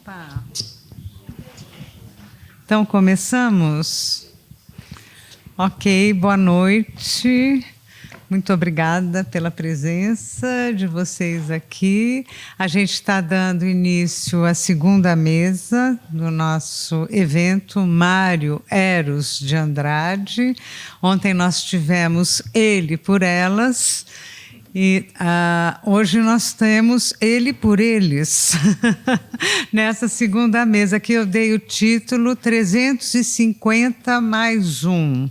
Opa! Então, começamos? Ok, boa noite. Muito obrigada pela presença de vocês aqui. A gente está dando início à segunda mesa do nosso evento Mário Eros de Andrade. Ontem nós tivemos Ele por Elas. E hoje nós temos Ele por Eles, nessa segunda mesa, que eu dei o título 350 mais um,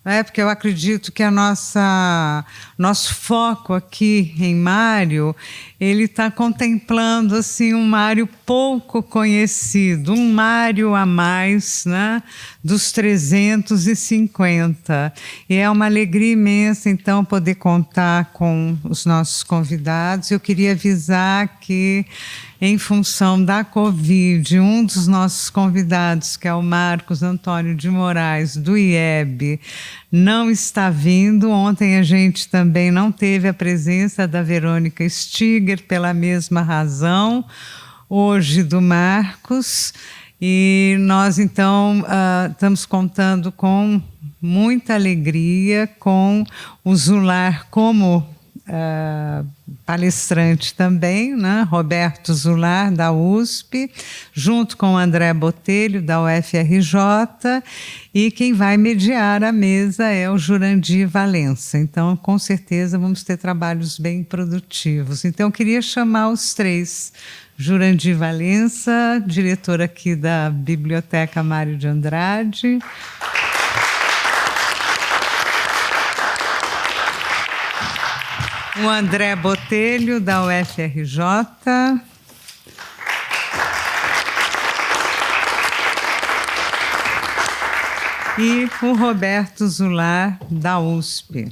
né? Porque eu acredito que nosso foco aqui em Mário, ele está contemplando assim, um Mário pouco conhecido, um Mário a mais, né, dos 350. E é uma alegria imensa, então, poder contar com os nossos convidados. Eu queria avisar que, em função da Covid, um dos nossos convidados, que é o Marcos Antônio de Moraes, do IEB, não está vindo. Ontem a gente também não teve a presença da Verônica Stiger, pela mesma razão, hoje do Marcos. E nós, então, estamos contando com muita alegria com o Zular como palestrante também, né? Roberto Zular, da USP, junto com o André Botelho, da UFRJ, e quem vai mediar a mesa é o Jurandir Valença. Então, com certeza, vamos ter trabalhos bem produtivos. Então, eu queria chamar os três. Jurandir Valença, diretor aqui da Biblioteca Mário de Andrade. O André Botelho, da UFRJ. E o Roberto Zular, da USP.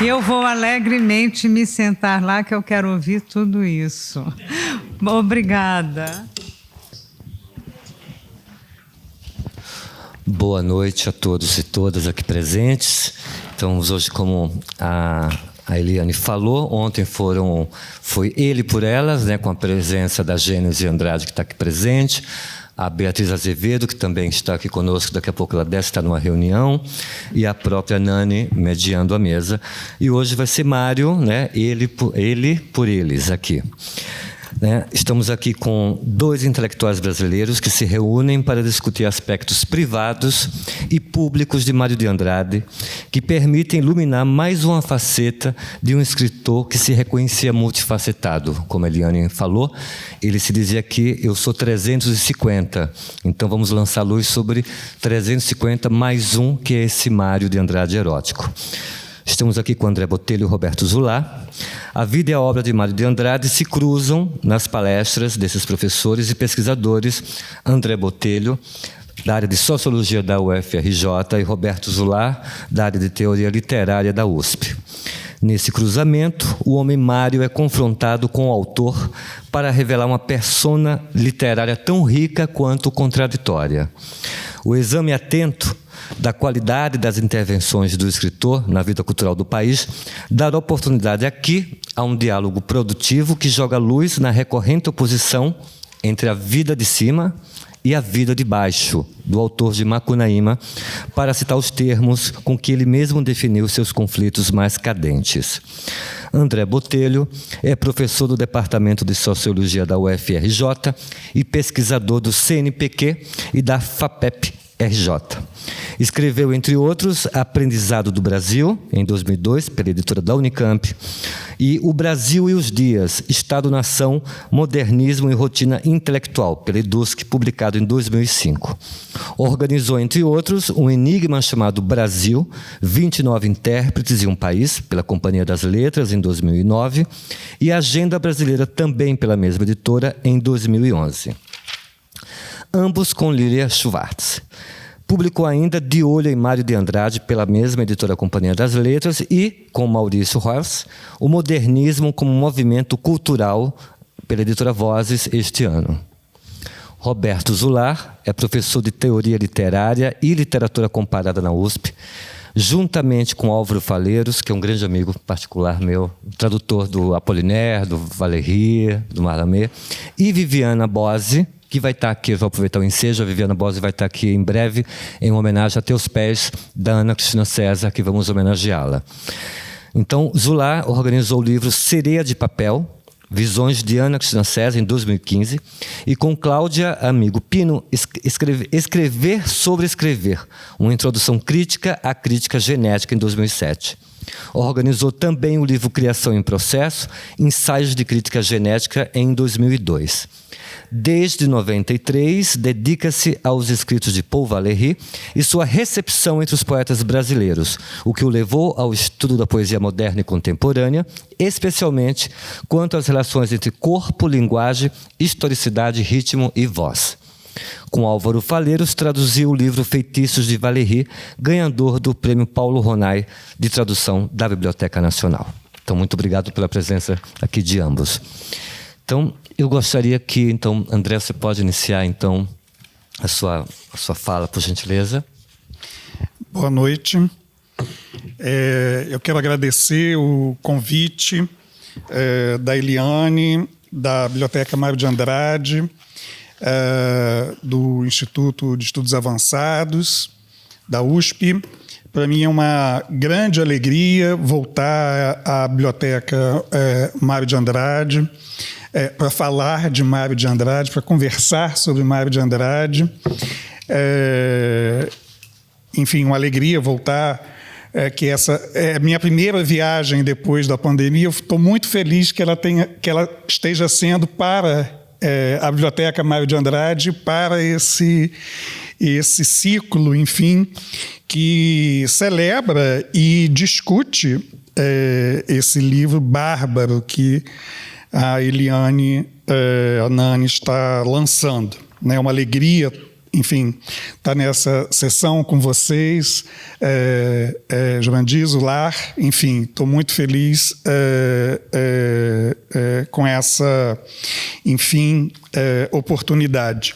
E eu vou alegremente me sentar lá, que eu quero ouvir tudo isso. Obrigada. Boa noite a todos e todas aqui presentes. Então, hoje, como a Eliane falou, ontem foi Ele por Elas, né, com a presença da Gênese Andrade, que está aqui presente, a Beatriz Azevedo, que também está aqui conosco, daqui a pouco ela deve estar numa reunião, e a própria Nani mediando a mesa. E hoje vai ser Mário, né, Ele por Eles, aqui. Estamos aqui com dois intelectuais brasileiros que se reúnem para discutir aspectos privados e públicos de Mário de Andrade, que permitem iluminar mais uma faceta de um escritor que se reconhecia multifacetado. Como a Eliane falou, ele se dizia que eu sou 350, então vamos lançar luz sobre 350 mais um, que é esse Mário de Andrade erótico. Estamos aqui com André Botelho e Roberto Zular. A vida e a obra de Mário de Andrade se cruzam nas palestras desses professores e pesquisadores, André Botelho, da área de Sociologia da UFRJ, e Roberto Zular, da área de Teoria Literária da USP. Nesse cruzamento, o homem Mário é confrontado com o autor para revelar uma persona literária tão rica quanto contraditória. O exame atento da qualidade das intervenções do escritor na vida cultural do país dará oportunidade aqui a um diálogo produtivo que joga luz na recorrente oposição entre a vida de cima e a vida de baixo, do autor de Macunaíma, para citar os termos com que ele mesmo definiu seus conflitos mais cadentes. André Botelho é professor do Departamento de Sociologia da UFRJ e pesquisador do CNPq e da FAPEP-RJ. Escreveu, entre outros, Aprendizado do Brasil, em 2002, pela editora da Unicamp, e O Brasil e os Dias, Estado-Nação, Modernismo e Rotina Intelectual, pela EDUSC, publicado em 2005. Organizou, entre outros, um enigma chamado Brasil, 29 intérpretes e um país, pela Companhia das Letras, em 2009, e a Agenda Brasileira, também pela mesma editora, em 2011. Ambos com Lilia Schwartz. Publicou ainda De Olho em Mário de Andrade, pela mesma editora Companhia das Letras, e, com Maurício Ross, O Modernismo como Movimento Cultural, pela editora Vozes, este ano. Roberto Zular é professor de Teoria Literária e Literatura Comparada na USP, juntamente com Álvaro Faleiros, que é um grande amigo particular meu, tradutor do Apollinaire, do Valéry, do Mallarmé, e Viviana Bose, que vai estar aqui, eu vou aproveitar o ensejo, a Viviana Bose vai estar aqui em breve, em homenagem a Teus Pés, da Ana Cristina César, que vamos homenageá-la. Então, Zola organizou o livro Sereia de Papel, Visões de Ana Cristina César, em 2015, e com Cláudia Amigo Pino, Escrever sobre Escrever, uma introdução crítica à crítica genética, em 2007. Organizou também o livro Criação em Processo, Ensaios de Crítica Genética, em 2002. Desde 93, dedica-se aos escritos de Paul Valéry e sua recepção entre os poetas brasileiros, o que o levou ao estudo da poesia moderna e contemporânea, especialmente quanto às relações entre corpo, linguagem, historicidade, ritmo e voz. Com Álvaro Faleiros, traduziu o livro Feitiços de Valéry, ganhador do Prêmio Paulo Ronay de Tradução da Biblioteca Nacional. Então, muito obrigado pela presença aqui de ambos. Então, eu gostaria que, então, André, você pode iniciar, então, a sua fala, por gentileza. Boa noite. Eu quero agradecer o convite da Eliane, da Biblioteca Mário de Andrade, do Instituto de Estudos Avançados, da USP. Para mim é uma grande alegria voltar à Biblioteca Mário de Andrade, para falar de Mário de Andrade, para conversar sobre Mário de Andrade. Enfim, uma alegria voltar, que essa é a minha primeira viagem depois da pandemia. Eu estou muito feliz que ela esteja sendo para a Biblioteca Mário de Andrade, para esse ciclo, enfim, que celebra e discute esse livro bárbaro que a Eliane Nani está lançando. É uma alegria, enfim, estar nessa sessão com vocês, Jurandir, Zolar, enfim, estou muito feliz com essa, enfim, oportunidade.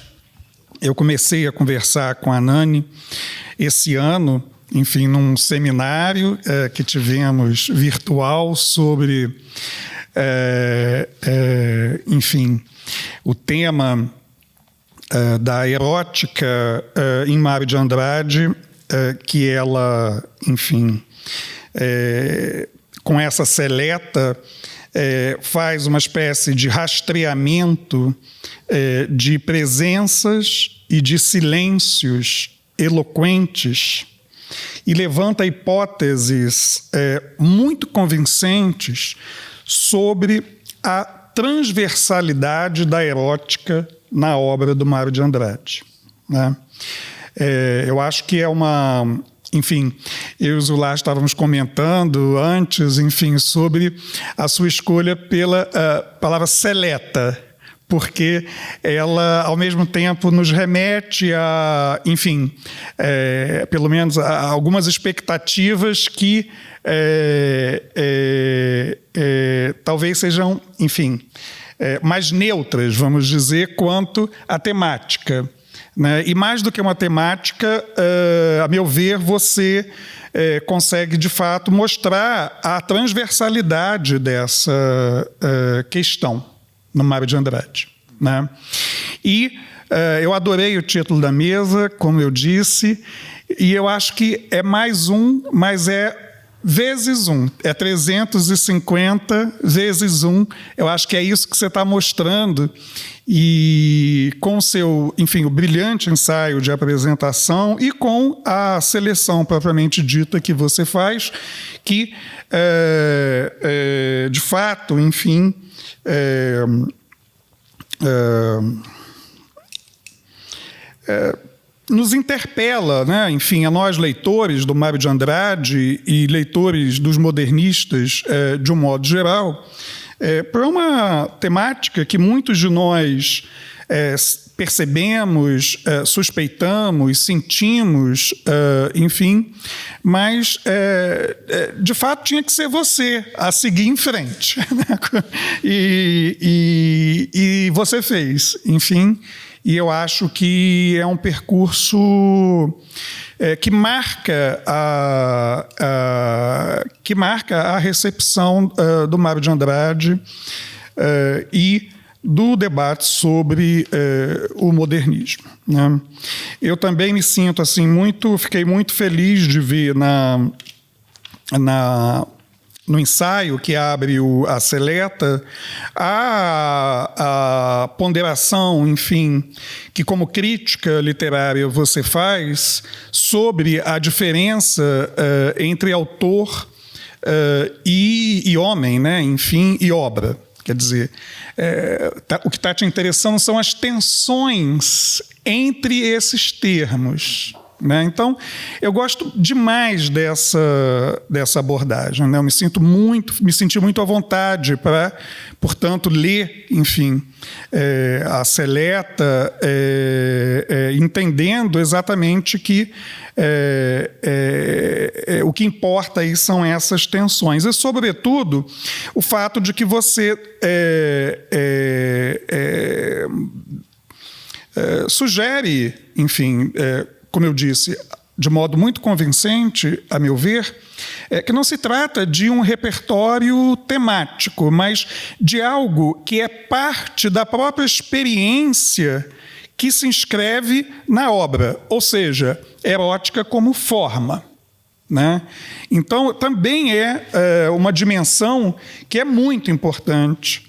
Eu comecei a conversar com a Nani esse ano, enfim, num seminário que tivemos virtual sobre, enfim, o tema da erótica em Mário de Andrade, que ela, enfim, com essa seleta, faz uma espécie de rastreamento de presenças e de silêncios eloquentes e levanta hipóteses muito convincentes sobre a transversalidade da erótica na obra do Mário de Andrade, né? Eu acho que é uma... Enfim, eu e o Zola estávamos comentando antes, enfim, sobre a sua escolha pela palavra seleta, porque ela, ao mesmo tempo, nos remete a, enfim, pelo menos a algumas expectativas que talvez sejam, enfim, mais neutras, vamos dizer, quanto à temática, né? E mais do que uma temática, a meu ver, você consegue, de fato, mostrar a transversalidade dessa questão no Mário de Andrade, né? E eu adorei o título da mesa, como eu disse, e eu acho que é mais um, mas é vezes um, é 350 vezes um. Eu acho que é isso que você está mostrando, e com o seu, enfim, o brilhante ensaio de apresentação e com a seleção propriamente dita que você faz, que, de fato, enfim, nos interpela, né? Enfim, a nós leitores do Mário de Andrade e leitores dos modernistas de um modo geral, para uma temática que muitos de nós percebemos, suspeitamos, sentimos, enfim, mas de fato tinha que ser você a seguir em frente, né? E você fez, enfim. e eu acho que é um percurso que marca a recepção do Mário de Andrade e do debate sobre o modernismo, né? Eu também me sinto assim fiquei muito feliz de ver no ensaio que abre a Seleta, a ponderação, enfim, que como crítica literária você faz sobre a diferença entre autor e homem, né? Enfim, e obra. Quer dizer, o que está te interessando são as tensões entre esses termos, né? Então, eu gosto demais dessa abordagem, né? Eu me senti muito à vontade para, portanto, ler, enfim, a Seleta, entendendo exatamente que o que importa aí são essas tensões. E, sobretudo, o fato de que você sugere, enfim, como eu disse, de modo muito convincente, a meu ver, que não se trata de um repertório temático, mas de algo que é parte da própria experiência que se inscreve na obra, ou seja, erótica como forma, né? Então, também é uma dimensão que é muito importante,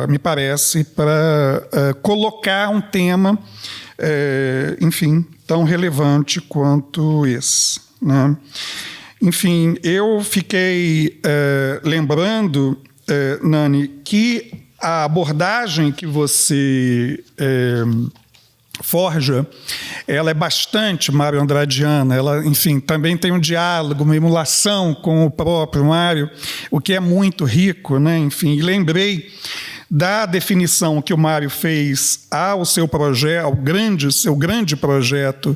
me parece, para colocar um tema, enfim, tão relevante quanto esse, né? Enfim, eu fiquei lembrando, Nani, que a abordagem que você forja, ela é bastante Mário Andradiana, ela, enfim, também tem um diálogo, uma emulação com o próprio Mário, o que é muito rico, né? Enfim, e lembrei da definição que o Mário fez ao seu projeto, seu grande projeto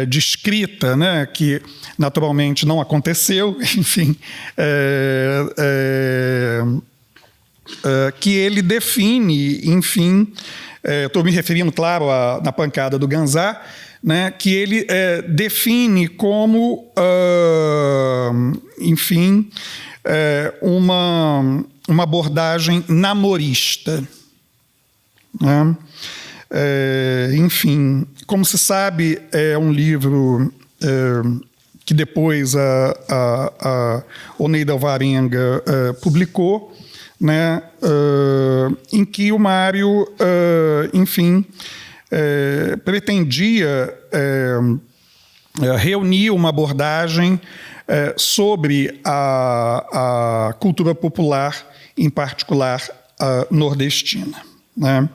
de escrita, né? Que naturalmente não aconteceu, enfim, que ele define, enfim, estou me referindo, claro, na pancada do Ganzá, né, que ele define como, enfim, uma abordagem namorista, né? Enfim, como se sabe, é um livro que depois a Oneida Alvarenga publicou, né, em que o Mário, enfim, pretendia reunir uma abordagem sobre a cultura popular, em particular a nordestina, né?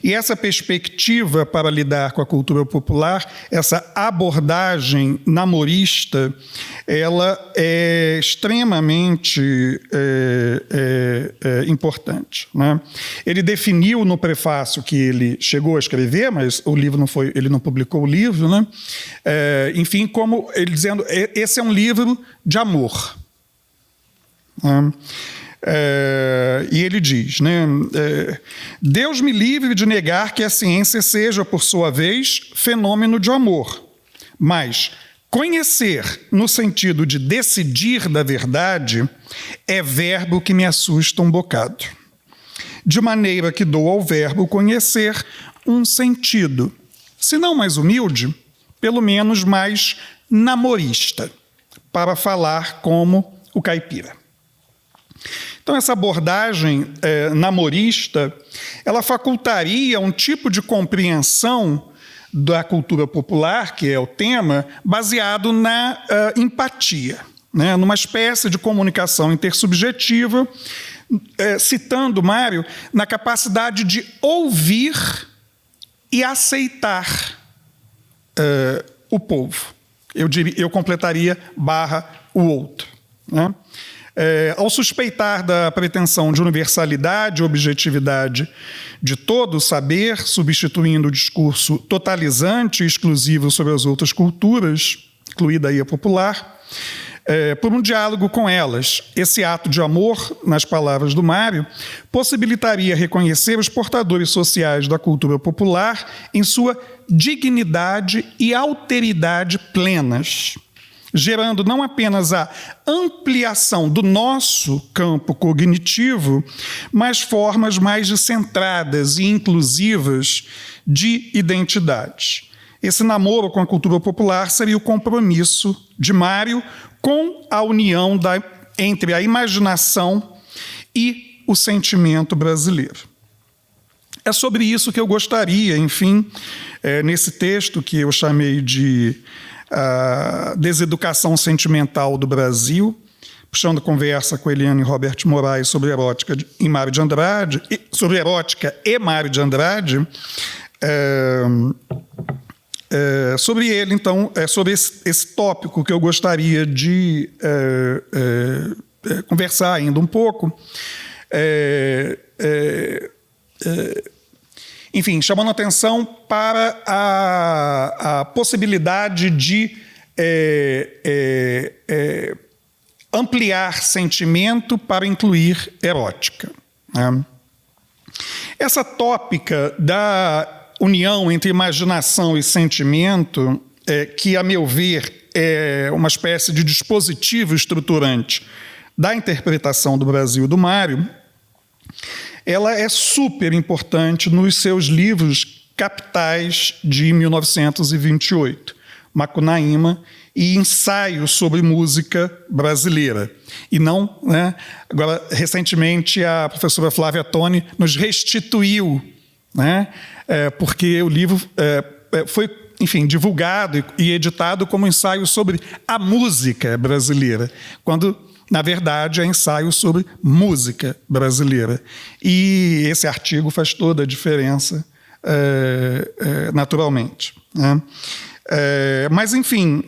E essa perspectiva para lidar com a cultura popular, essa abordagem namorista, ela é extremamente importante, né? Ele definiu no prefácio que ele chegou a escrever, mas o livro ele não publicou o livro, né? Enfim, como ele dizendo, esse é um livro de amor, né? E ele diz, né, Deus me livre de negar que a ciência seja, por sua vez, fenômeno de amor, mas conhecer, no sentido de decidir da verdade, é verbo que me assusta um bocado. De maneira que dou ao verbo conhecer um sentido, se não mais humilde, pelo menos mais namorista, para falar como o caipira. Então, essa abordagem namorista, ela facultaria um tipo de compreensão da cultura popular, que é o tema, baseado na empatia, né? Numa espécie de comunicação intersubjetiva, citando Mário, na capacidade de ouvir e aceitar o povo. Eu completaria / o outro, né? Ao suspeitar da pretensão de universalidade e objetividade de todo o saber, substituindo o discurso totalizante e exclusivo sobre as outras culturas, incluída aí a popular, por um diálogo com elas. Esse ato de amor, nas palavras do Mário, possibilitaria reconhecer os portadores sociais da cultura popular em sua dignidade e alteridade plenas, gerando não apenas a ampliação do nosso campo cognitivo, mas formas mais descentradas e inclusivas de identidade. Esse namoro com a cultura popular seria o compromisso de Mário com a união entre a imaginação e o sentimento brasileiro. É sobre isso que eu gostaria, enfim, nesse texto que eu chamei de Deseducação Sentimental do Brasil, puxando conversa com Eliane Robert Moraes sobre erótica e Mário de Andrade, sobre erótica e Mário de Andrade, sobre ele, então, sobre esse tópico que eu gostaria de conversar ainda um pouco, enfim, chamando atenção para a possibilidade de ampliar sentimento para incluir erótica, né? Essa tópica da união entre imaginação e sentimento, que, a meu ver, é uma espécie de dispositivo estruturante da interpretação do Brasil do Mário, ela é super importante nos seus livros capitais de 1928, Macunaíma e Ensaio sobre Música Brasileira. E não, né? Agora, recentemente, a professora Flávia Toni nos restituiu, né? Porque o livro foi, enfim, divulgado e editado como ensaio sobre a música brasileira, quando, na verdade, é ensaio sobre música brasileira. E esse artigo faz toda a diferença, naturalmente, né? Mas, enfim,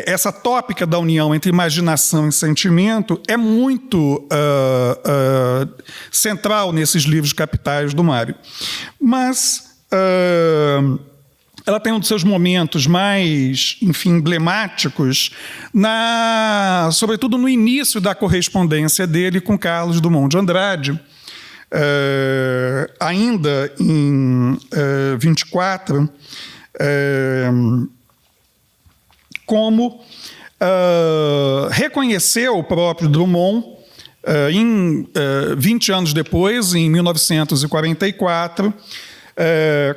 essa tópica da união entre imaginação e sentimento é muito central nesses livros capitais do Mário. Mas ela tem um dos seus momentos mais, enfim, emblemáticos, sobretudo no início da correspondência dele com Carlos Drummond de Andrade, ainda em 24, como reconheceu o próprio Drummond 20 anos depois, em 1944,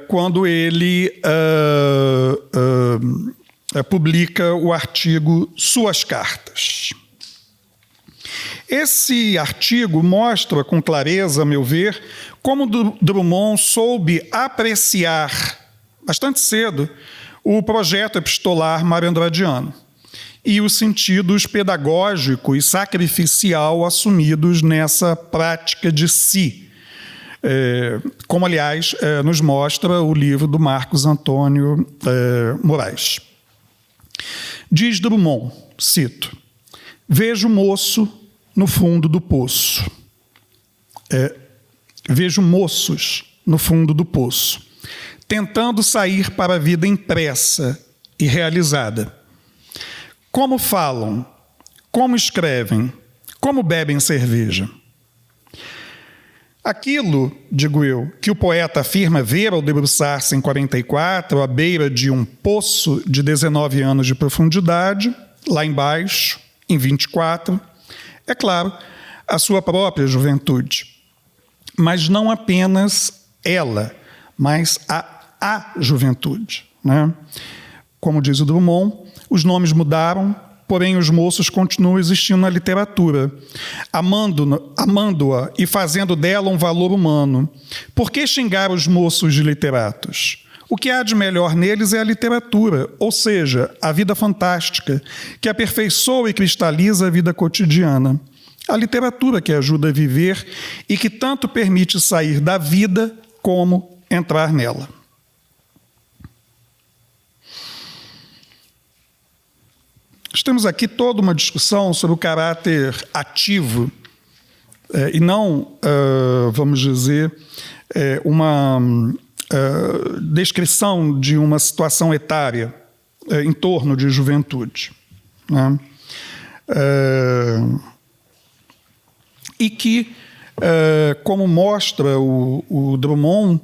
quando ele publica o artigo Suas Cartas. Esse artigo mostra com clareza, a meu ver, como Drummond soube apreciar, bastante cedo, o projeto epistolar mário-andradiano e os sentidos pedagógico e sacrificial assumidos nessa prática de si, como, aliás, nos mostra o livro do Marcos Antônio Moraes. Diz Drummond, cito: "Vejo moço no fundo do poço. Vejo moços no fundo do poço, tentando sair para a vida impressa e realizada. Como falam, como escrevem, como bebem cerveja. Aquilo, digo eu, que o poeta afirma ver ao debruçar-se em 44, à beira de um poço de 19 anos de profundidade, lá embaixo, em 24, é claro, a sua própria juventude. Mas não apenas ela, mas a juventude, né? Como diz o Drummond, os nomes mudaram, porém os moços continuam existindo na literatura, amando-a e fazendo dela um valor humano. Por que xingar os moços de literatos? O que há de melhor neles é a literatura, ou seja, a vida fantástica, que aperfeiçoa e cristaliza a vida cotidiana. A literatura que ajuda a viver e que tanto permite sair da vida como entrar nela." Nós temos aqui toda uma discussão sobre o caráter ativo e não, vamos dizer, uma descrição de uma situação etária em torno de juventude, né? E que, como mostra o Drummond,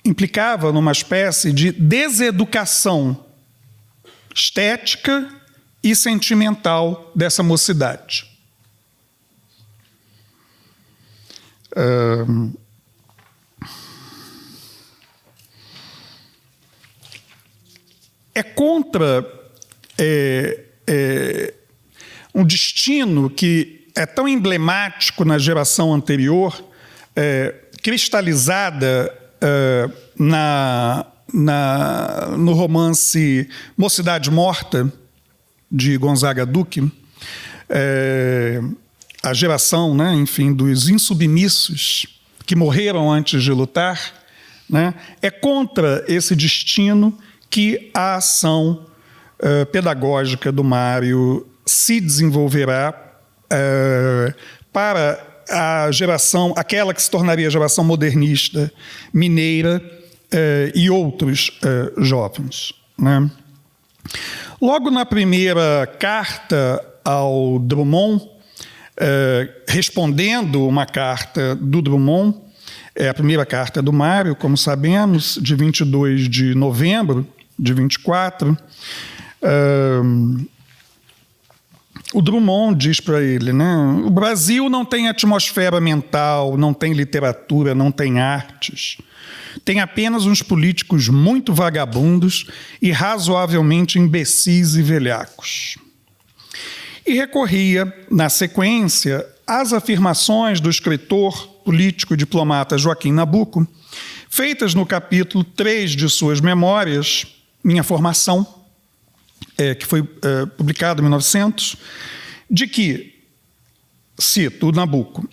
implicava numa espécie de deseducação estética e sentimental dessa mocidade. É contra um destino que é tão emblemático na geração anterior, cristalizada no romance Mocidade Morta, de Gonzaga Duque, a geração, né, enfim, dos insubmissos que morreram antes de lutar, né, é contra esse destino que a ação pedagógica do Mário se desenvolverá para a geração, aquela que se tornaria a geração modernista mineira e outros jovens, né? Logo na primeira carta ao Drummond, respondendo uma carta do Drummond, a primeira carta do Mário, como sabemos, de 22 de novembro de 24, o Drummond diz para ele, né, o Brasil não tem atmosfera mental, não tem literatura, não tem artes. Tem apenas uns políticos muito vagabundos e razoavelmente imbecis e velhacos. E recorria, na sequência, às afirmações do escritor, político e diplomata Joaquim Nabuco, feitas no capítulo 3 de suas memórias, Minha Formação, que foi publicado em 1900, de que, cito o Nabuco,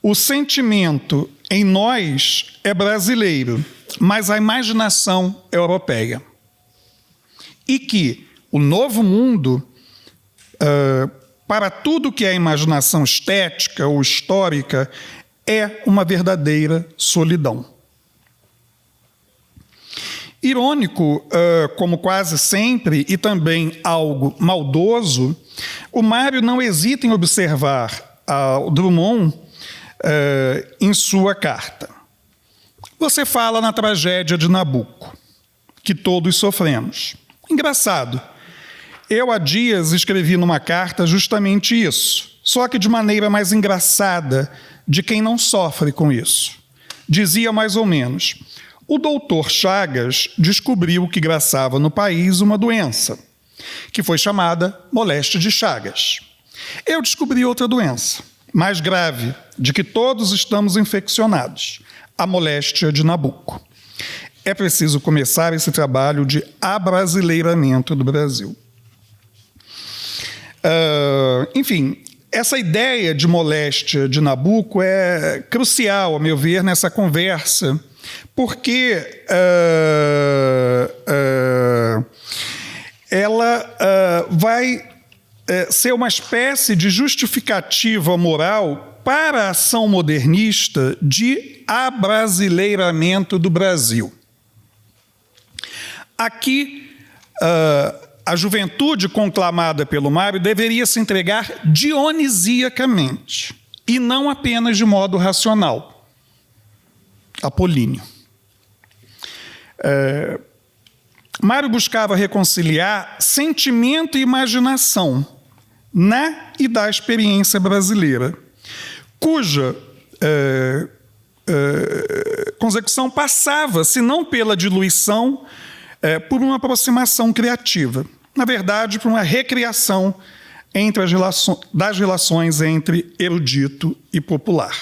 o sentimento em nós é brasileiro, mas a imaginação é europeia. E que o novo mundo, para tudo que é imaginação estética ou histórica, é uma verdadeira solidão. Irônico, como quase sempre, e também algo maldoso, o Mário não hesita em observar ao Drummond em sua carta. Você fala na tragédia de Nabuco, que todos sofremos. Engraçado, eu há dias escrevi numa carta justamente isso, só que de maneira mais engraçada de quem não sofre com isso. Dizia mais ou menos: o doutor Chagas descobriu que graçava no país uma doença, que foi chamada moléstia de Chagas. Eu descobri outra doença, mais grave, de que todos estamos infeccionados, a moléstia de Nabuco. É preciso começar esse trabalho de abrasileiramento do Brasil. Enfim, essa ideia de moléstia de Nabuco é crucial, a meu ver, nessa conversa, porque ela vai ser uma espécie de justificativa moral para a ação modernista de abrasileiramento do Brasil. Aqui, a juventude conclamada pelo Mário deveria se entregar dionisiacamente, e não apenas de modo racional, apolíneo. Mário buscava reconciliar sentimento e imaginação na e da experiência brasileira, cuja consecução passava, se não pela diluição, por uma aproximação criativa. Na verdade, por uma recriação das relações entre erudito e popular.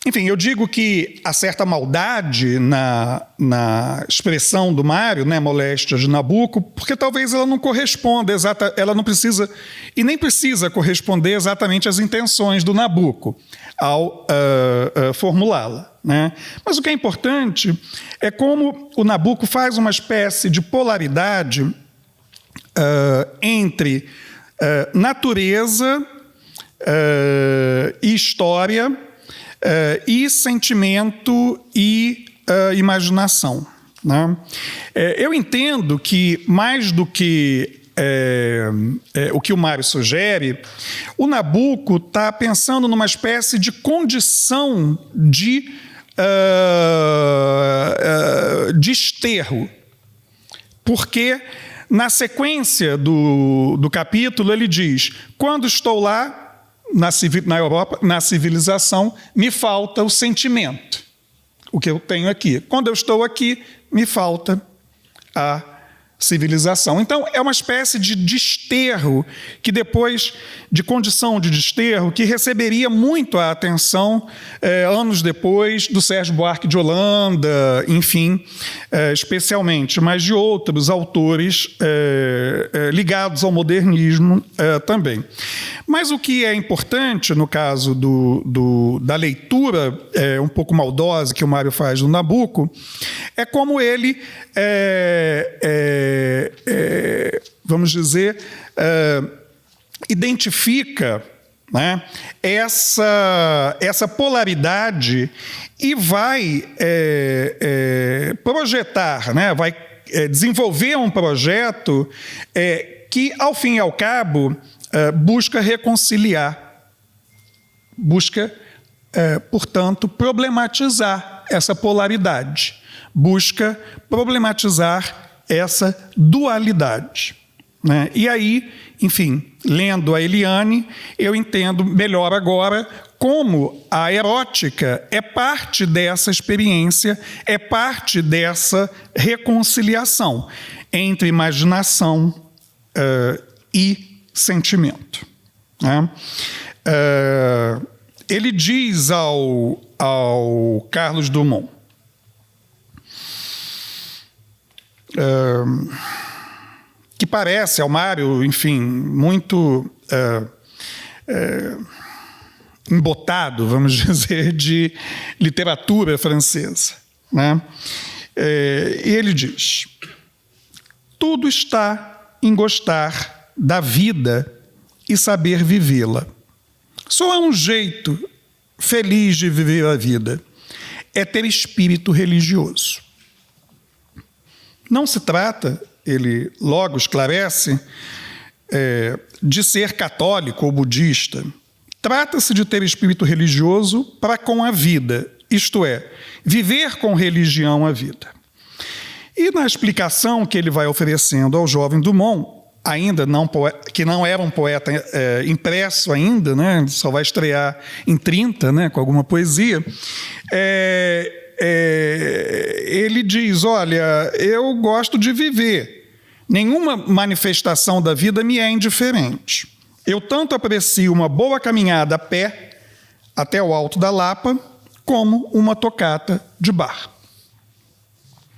Enfim, eu digo que há certa maldade na expressão do Mário, né, moléstia de Nabuco, porque talvez ela não corresponda ela não precisa e nem precisa corresponder exatamente às intenções do Nabuco ao formulá-la, né? Mas o que é importante é como o Nabuco faz uma espécie de polaridade entre natureza e história, e sentimento e imaginação, né? Eu entendo que, mais do que o que o Mário sugere, o Nabucco está pensando numa espécie de condição de desterro, porque na sequência do capítulo ele diz: quando estou lá na Europa, na civilização, me falta o sentimento, o que eu tenho aqui. Quando eu estou aqui, me falta a civilização. Então, é uma espécie de desterro que depois, de condição de desterro, que receberia muito a atenção anos depois do Sérgio Buarque de Holanda, enfim, especialmente, mas de outros autores ligados ao modernismo também. Mas o que é importante, no caso da leitura um pouco maldosa que o Mário faz do Nabucco, é como ele vamos dizer, identifica, né, essa polaridade e vai projetar, né, vai desenvolver um projeto que, ao fim e ao cabo, busca reconciliar, busca, portanto, problematizar essa polaridade, busca problematizar essa dualidade, né? E aí, enfim, lendo a Eliane, eu entendo melhor agora como a erótica é parte dessa experiência, é parte dessa reconciliação entre imaginação e sentimento, né? Ele diz ao Carlos Drummond, que parece ao Mário, enfim, muito embotado, vamos dizer, de literatura francesa, né? E ele diz: tudo está em gostar da vida e saber vivê-la. Só há um jeito feliz de viver a vida: é ter espírito religioso. Não se trata, ele logo esclarece, de ser católico ou budista. Trata-se de ter espírito religioso para com a vida, isto é, viver com religião a vida. E na explicação que ele vai oferecendo ao jovem Drummond, ainda não que não era um poeta impresso ainda, né, só vai estrear em 30, né, com alguma poesia, ele diz: olha, eu gosto de viver, nenhuma manifestação da vida me é indiferente. Eu tanto aprecio uma boa caminhada a pé até o Alto da Lapa, como uma tocata de bar,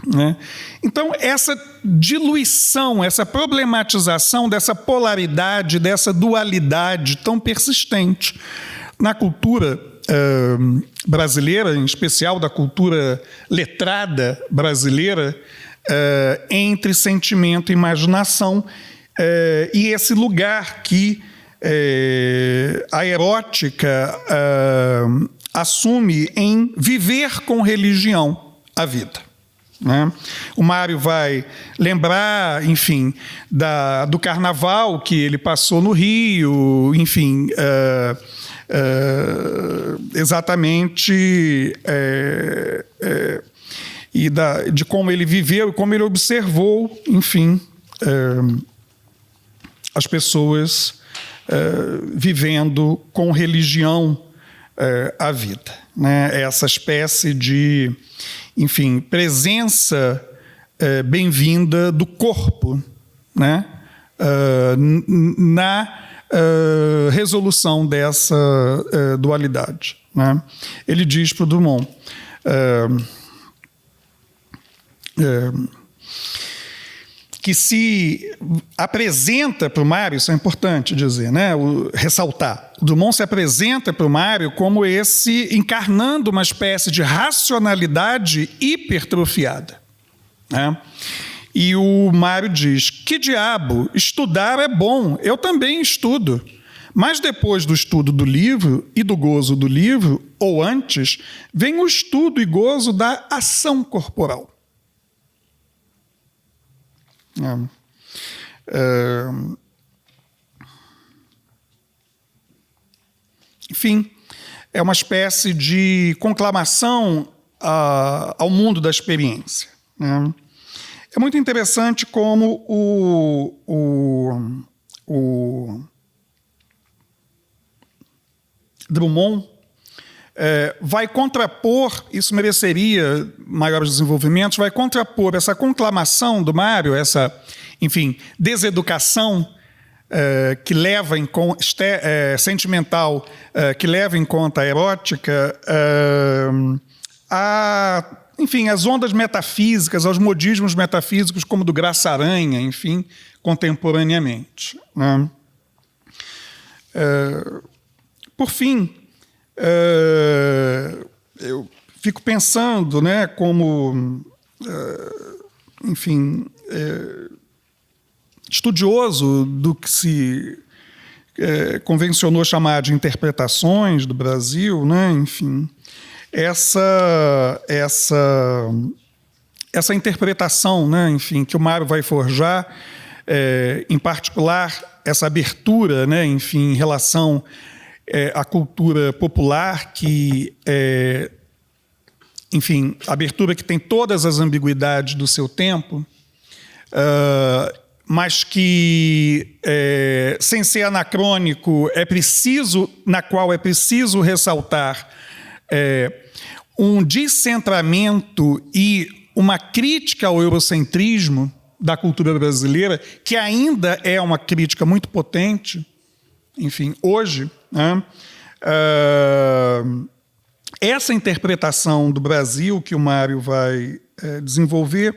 né? Então, essa diluição, essa problematização dessa polaridade, dessa dualidade tão persistente na cultura brasileira, em especial da cultura letrada brasileira, entre sentimento e imaginação, e esse lugar que a erótica assume em viver com religião a vida, né? O Mário vai lembrar, enfim, do carnaval que ele passou no Rio, enfim, exatamente, e de como ele viveu, como ele observou, enfim, as pessoas vivendo com religião a vida, né? Essa espécie de, enfim, presença bem-vinda do corpo, né? Na resolução dessa dualidade, né? Ele diz para o Drummond que se apresenta para o Mário, isso é importante dizer, né? Ressaltar. O Drummond se apresenta para o Mário como esse, encarnando uma espécie de racionalidade hipertrofiada, né? E o Mário diz: que diabo, estudar é bom, eu também estudo. Mas depois do estudo do livro e do gozo do livro, ou antes, vem o estudo e gozo da ação corporal. Enfim, é uma espécie de conclamação ao mundo da experiência, né? É muito interessante como o Drummond vai contrapor, isso mereceria maiores desenvolvimentos, vai contrapor essa conclamação do Mário, essa, enfim, deseducação que leva em conta, sentimental, que leva em conta a erótica, enfim, as ondas metafísicas, aos modismos metafísicos, como do Graça Aranha, enfim, contemporaneamente, né? Por fim, eu fico pensando, né, como, enfim, estudioso do que se convencionou chamar de interpretações do Brasil, né, enfim, essa interpretação, né, enfim, que o Mário vai forjar, em particular essa abertura, né, enfim, em relação à cultura popular, que enfim, abertura que tem todas as ambiguidades do seu tempo, mas que, sem ser anacrônico, na qual é preciso ressaltar um descentramento e uma crítica ao eurocentrismo da cultura brasileira, que ainda é uma crítica muito potente, enfim, hoje, né? Essa interpretação do Brasil que o Mário vai desenvolver,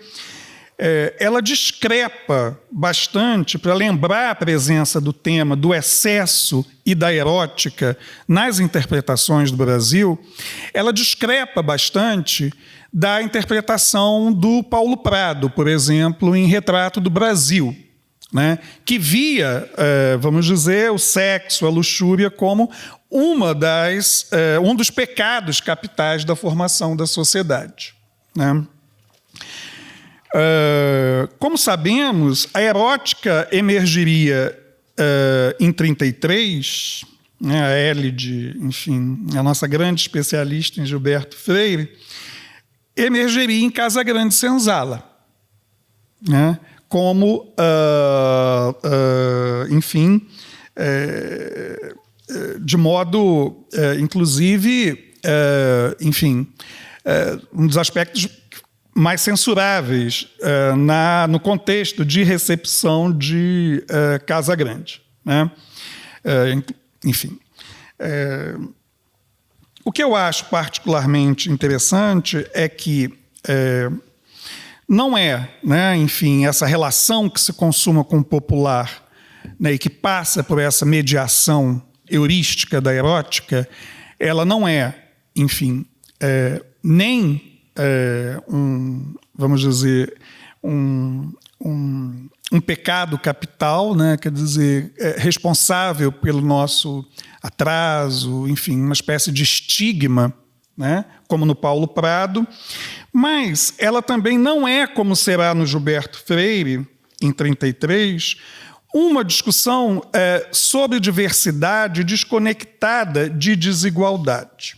ela discrepa bastante, para lembrar a presença do tema do excesso e da erótica nas interpretações do Brasil, ela discrepa bastante da interpretação do Paulo Prado, por exemplo, em Retrato do Brasil, né, que via, vamos dizer, o sexo, a luxúria como um dos pecados capitais da formação da sociedade, né? Como sabemos, a erótica emergiria em 1933, né, a Élide, enfim, a nossa grande especialista em Gilberto Freire, emergeria em Casa Grande Senzala, né, como, enfim, de modo, inclusive, enfim, um dos aspectos mais censuráveis no contexto de recepção de Casa Grande, né? Enfim. O que eu acho particularmente interessante é que não é, né, enfim, essa relação que se consuma com o popular, né, e que passa por essa mediação heurística da erótica, ela não é, enfim, nem vamos dizer, um pecado capital, né? Quer dizer, responsável pelo nosso atraso, enfim, uma espécie de estigma, né? Como no Paulo Prado, mas ela também não é, como será no Gilberto Freire, em 1933, uma discussão sobre diversidade desconectada de desigualdade.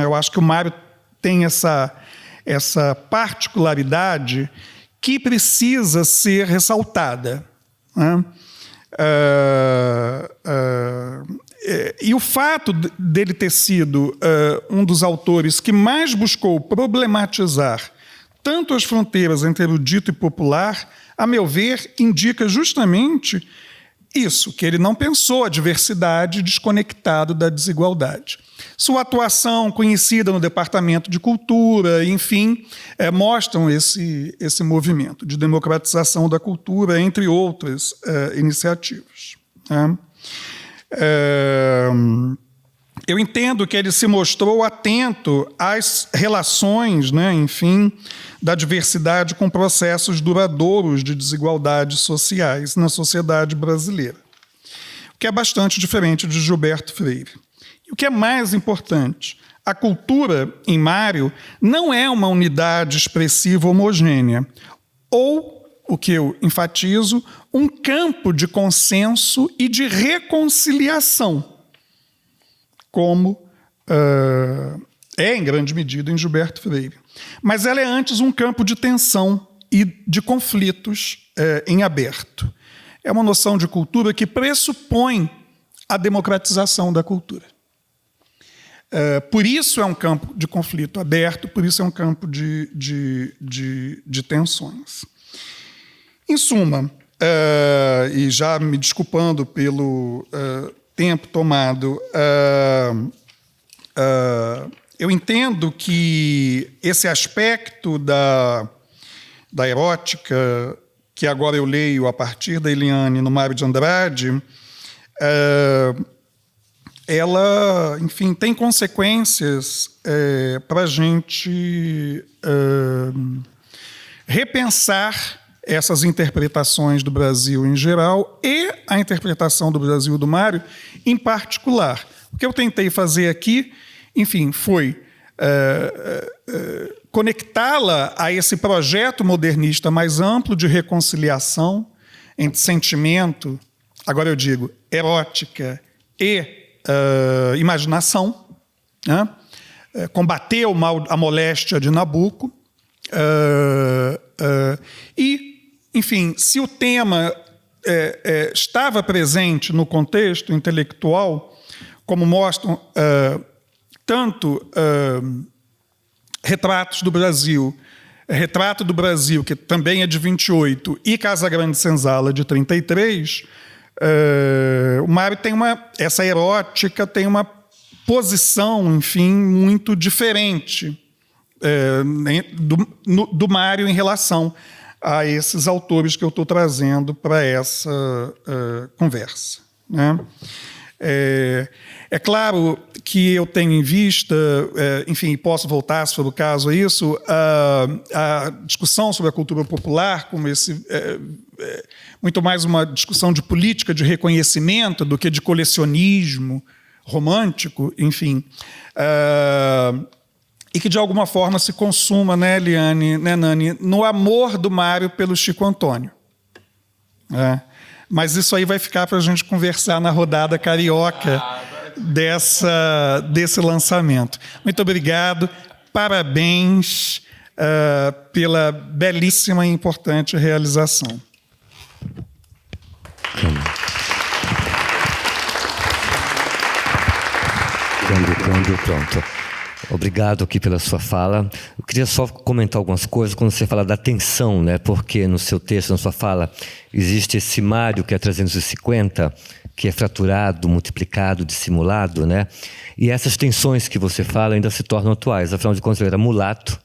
Eu acho que o Mário tem essa particularidade que precisa ser ressaltada, né? E o fato dele ter sido um dos autores que mais buscou problematizar tanto as fronteiras entre erudito e popular, a meu ver, indica justamente isso, que ele não pensou a diversidade desconectado da desigualdade. Sua atuação conhecida no Departamento de Cultura, enfim, mostram esse movimento de democratização da cultura, entre outras iniciativas, né? Eu entendo que ele se mostrou atento às relações, né, enfim, da diversidade com processos duradouros de desigualdades sociais na sociedade brasileira, o que é bastante diferente de Gilberto Freire. E o que é mais importante, a cultura, em Mário, não é uma unidade expressiva homogênea, ou o que eu enfatizo, um campo de consenso e de reconciliação, como é, em grande medida, em Gilberto Freire. Mas ela é antes um campo de tensão e de conflitos em aberto. É uma noção de cultura que pressupõe a democratização da cultura. Por isso é um campo de conflito aberto, por isso é um campo de tensões. Em suma, e já me desculpando pelo tempo tomado, eu entendo que esse aspecto da erótica, que agora eu leio a partir da Eliane no Mário de Andrade, ela, enfim, tem consequências para a gente repensar essas interpretações do Brasil em geral e a interpretação do Brasil do Mário em particular. O que eu tentei fazer aqui, enfim, foi conectá-la a esse projeto modernista mais amplo de reconciliação entre sentimento, agora eu digo, erótica e imaginação, né? Combater o mal, a moléstia de Nabucco, e, enfim, se o tema estava presente no contexto intelectual, como mostram tanto Retratos do Brasil, Retrato do Brasil, que também é de 28, e Casagrande Senzala, de 33, o Mário tem essa erótica tem uma posição, enfim, muito diferente do Mário em relação a esses autores que eu estou trazendo para essa conversa, né? É claro que eu tenho em vista, enfim, posso voltar, se for o caso, a isso, a discussão sobre a cultura popular, como muito mais uma discussão de política de reconhecimento do que de colecionismo romântico, enfim, e que de alguma forma se consuma, né, Eliane, né, Nani, no amor do Mário pelo Chico Antônio. Mas isso aí vai ficar para a gente conversar na rodada carioca desse lançamento. Muito obrigado, parabéns pela belíssima e importante realização. Pronto. Obrigado aqui pela sua fala. Eu queria só comentar algumas coisas quando você fala da tensão, né? Porque no seu texto, na sua fala, existe esse Mário que é 350, que é fraturado, multiplicado, dissimulado, né? E essas tensões que você fala ainda se tornam atuais. Afinal de contas, ele era mulato,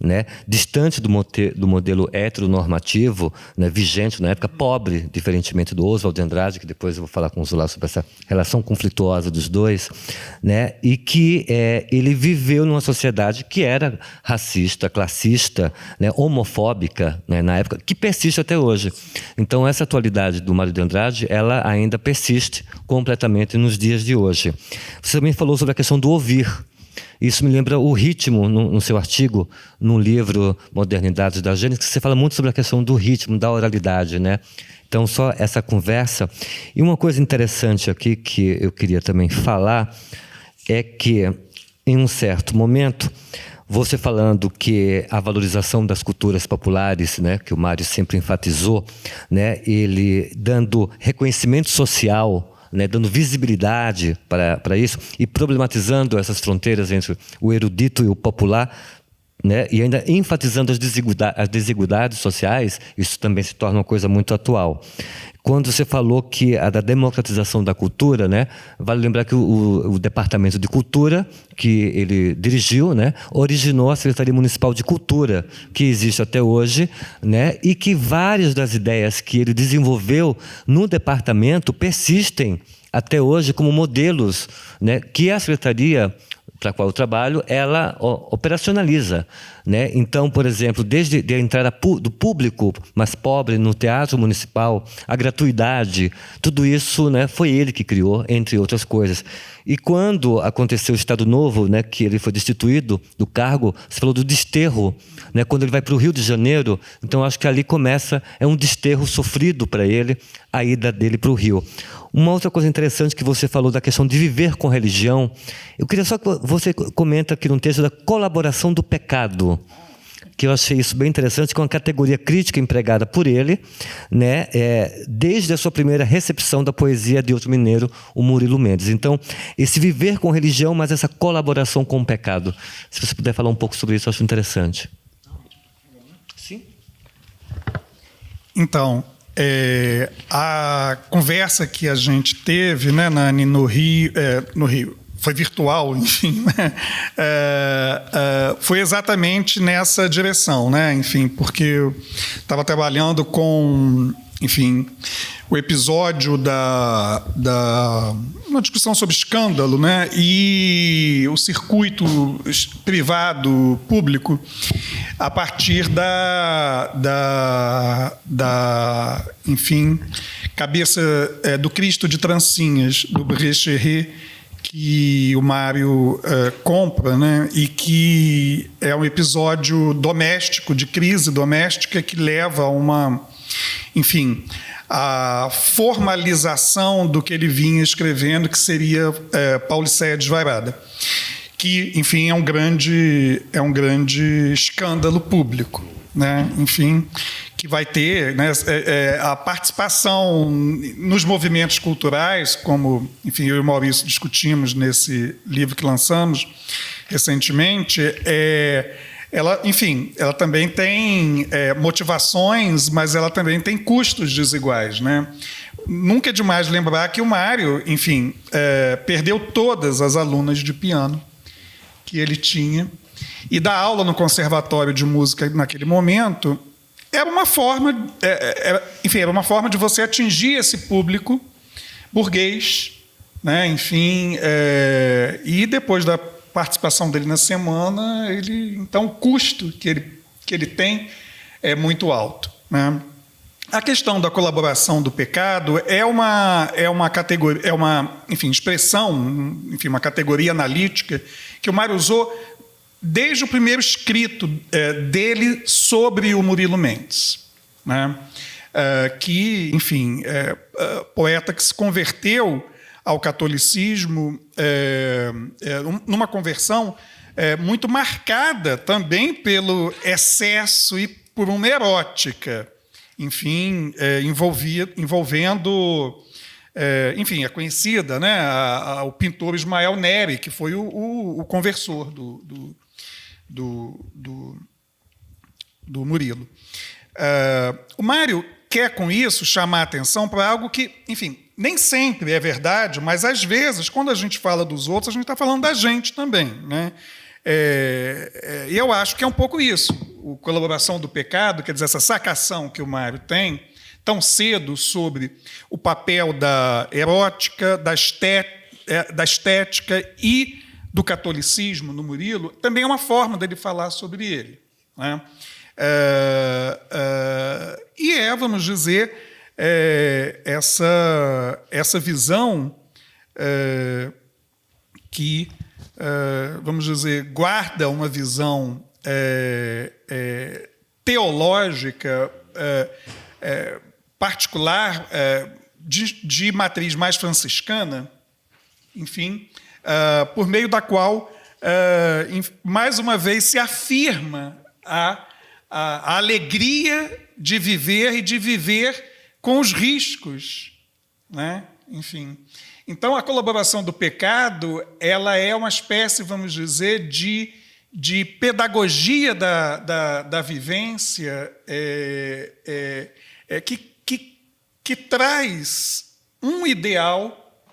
né? Distante do modelo heteronormativo, né? Vigente na época, pobre, diferentemente do Oswald de Andrade, que depois eu vou falar com o Zola sobre essa relação conflituosa dos dois, né? E que ele viveu numa sociedade que era racista, classista, né? Homofóbica, né? Na época, que persiste até hoje. Então, essa atualidade do Mário de Andrade, ela ainda persiste completamente nos dias de hoje. Você também falou sobre a questão do ouvir. Isso me lembra o ritmo no seu artigo, no livro Modernidades da Gênese, que você fala muito sobre a questão do ritmo, da oralidade, né? Então, só essa conversa. E uma coisa interessante aqui que eu queria também falar é que, em um certo momento, você falando que a valorização das culturas populares, né, que o Mário sempre enfatizou, né, ele dando reconhecimento social, né, dando visibilidade para isso e problematizando essas fronteiras entre o erudito e o popular, né, e ainda enfatizando as desigualdades sociais, isso também se torna uma coisa muito atual. Quando você falou que a da democratização da cultura, né, vale lembrar que o Departamento de Cultura, que ele dirigiu, né, originou a Secretaria Municipal de Cultura, que existe até hoje, né, e que várias das ideias que ele desenvolveu no departamento persistem até hoje como modelos, né, que a Secretaria para a qual eu trabalho, ela operacionaliza, né? Então, por exemplo, desde a entrada do público mais pobre no teatro municipal, a gratuidade, tudo isso, né, foi ele que criou, entre outras coisas. E quando aconteceu o Estado Novo, né, que ele foi destituído do cargo, você falou do desterro, né, quando ele vai para o Rio de Janeiro, então acho que ali começa, é um desterro sofrido para ele, a ida dele para o Rio. Uma outra coisa interessante que você falou da questão de viver com religião, eu queria só que você comenta aqui no texto da colaboração do pecado, que eu achei isso bem interessante, que é uma categoria crítica empregada por ele, né, desde a sua primeira recepção da poesia de outro mineiro, o Murilo Mendes. Então, esse viver com religião, mas essa colaboração com o pecado. Se você puder falar um pouco sobre isso, eu acho interessante. Sim. Então, a conversa que a gente teve, né, Nani, no Rio, foi virtual, enfim, né? Foi exatamente nessa direção, né? Enfim, porque eu estava trabalhando com, enfim, o episódio uma discussão sobre escândalo, né? E o circuito privado público a partir enfim, cabeça do Cristo de Trancinhas, do Brecheré, que o Mário compra, né? E que é um episódio doméstico, de crise doméstica, que leva a enfim, a formalização do que ele vinha escrevendo, que seria Pauliceia Desvairada, que, enfim, é um grande escândalo público, né? Enfim, que vai ter, né, a participação nos movimentos culturais, como, enfim, eu e o Maurício discutimos nesse livro que lançamos recentemente, ela, enfim, ela também tem motivações, mas ela também tem custos desiguais, né? Nunca é demais lembrar que o Mário, enfim, perdeu todas as alunas de piano que ele tinha, e dar aula no Conservatório de Música naquele momento era uma forma, enfim, era uma forma de você atingir esse público burguês, né? Enfim, e depois da participação dele na semana, então o custo que ele tem é muito alto, né? A questão da colaboração do pecado é uma categoria, enfim, expressão, enfim, uma categoria analítica que o Mário usou desde o primeiro escrito dele sobre o Murilo Mendes, né? Que, enfim, poeta que se converteu ao catolicismo numa conversão muito marcada também pelo excesso e por uma erótica, enfim, envolvendo, enfim, a conhecida, né, o pintor Ismael Neri, que foi o conversor do Murilo. O Mário quer, com isso, chamar a atenção para algo que, enfim, nem sempre é verdade, mas, às vezes, quando a gente fala dos outros, a gente está falando da gente também, né? E eu acho que é um pouco isso. A colaboração do pecado, quer dizer, essa sacação que o Mário tem tão cedo sobre o papel da erótica, da estética e do catolicismo no Murilo, também é uma forma dele falar sobre ele, né? E vamos dizer, essa visão que, vamos dizer, guarda uma visão teológica particular, de matriz mais franciscana, enfim, por meio da qual, mais uma vez, se afirma a alegria de viver e de viver com os riscos, né? Enfim. Então, a colaboração do pecado, ela é uma espécie, vamos dizer, de pedagogia da vivência que traz um ideal,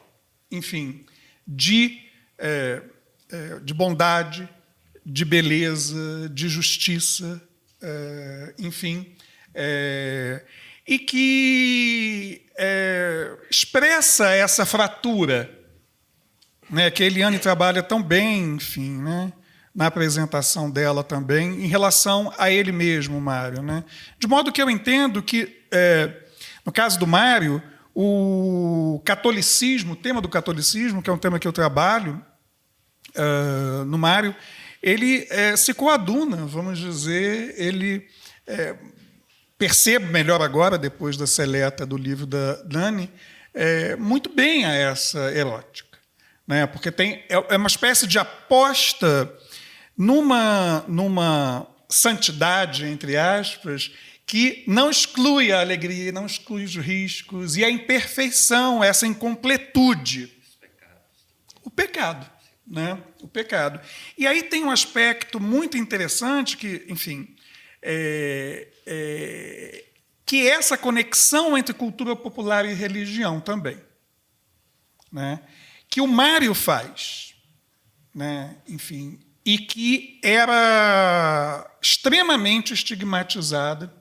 enfim, de bondade, de beleza, de justiça, enfim, e que expressa essa fratura, né, que a Eliane trabalha tão bem, enfim, né, na apresentação dela também, em relação a ele mesmo, Mário, né? De modo que eu entendo que, no caso do Mário, o catolicismo, o tema do catolicismo, que é um tema que eu trabalho no Mário, ele se coaduna, vamos dizer, ele percebe melhor agora, depois da seleta do livro da Dani, muito bem a essa erótica, né? Porque é uma espécie de aposta numa santidade, entre aspas, que não exclui a alegria, não exclui os riscos, e a imperfeição, essa incompletude. O pecado. Né? O pecado. E aí tem um aspecto muito interessante que, enfim, que é essa conexão entre cultura popular e religião também, né? Que o Mário faz, né? Enfim, e que era extremamente estigmatizada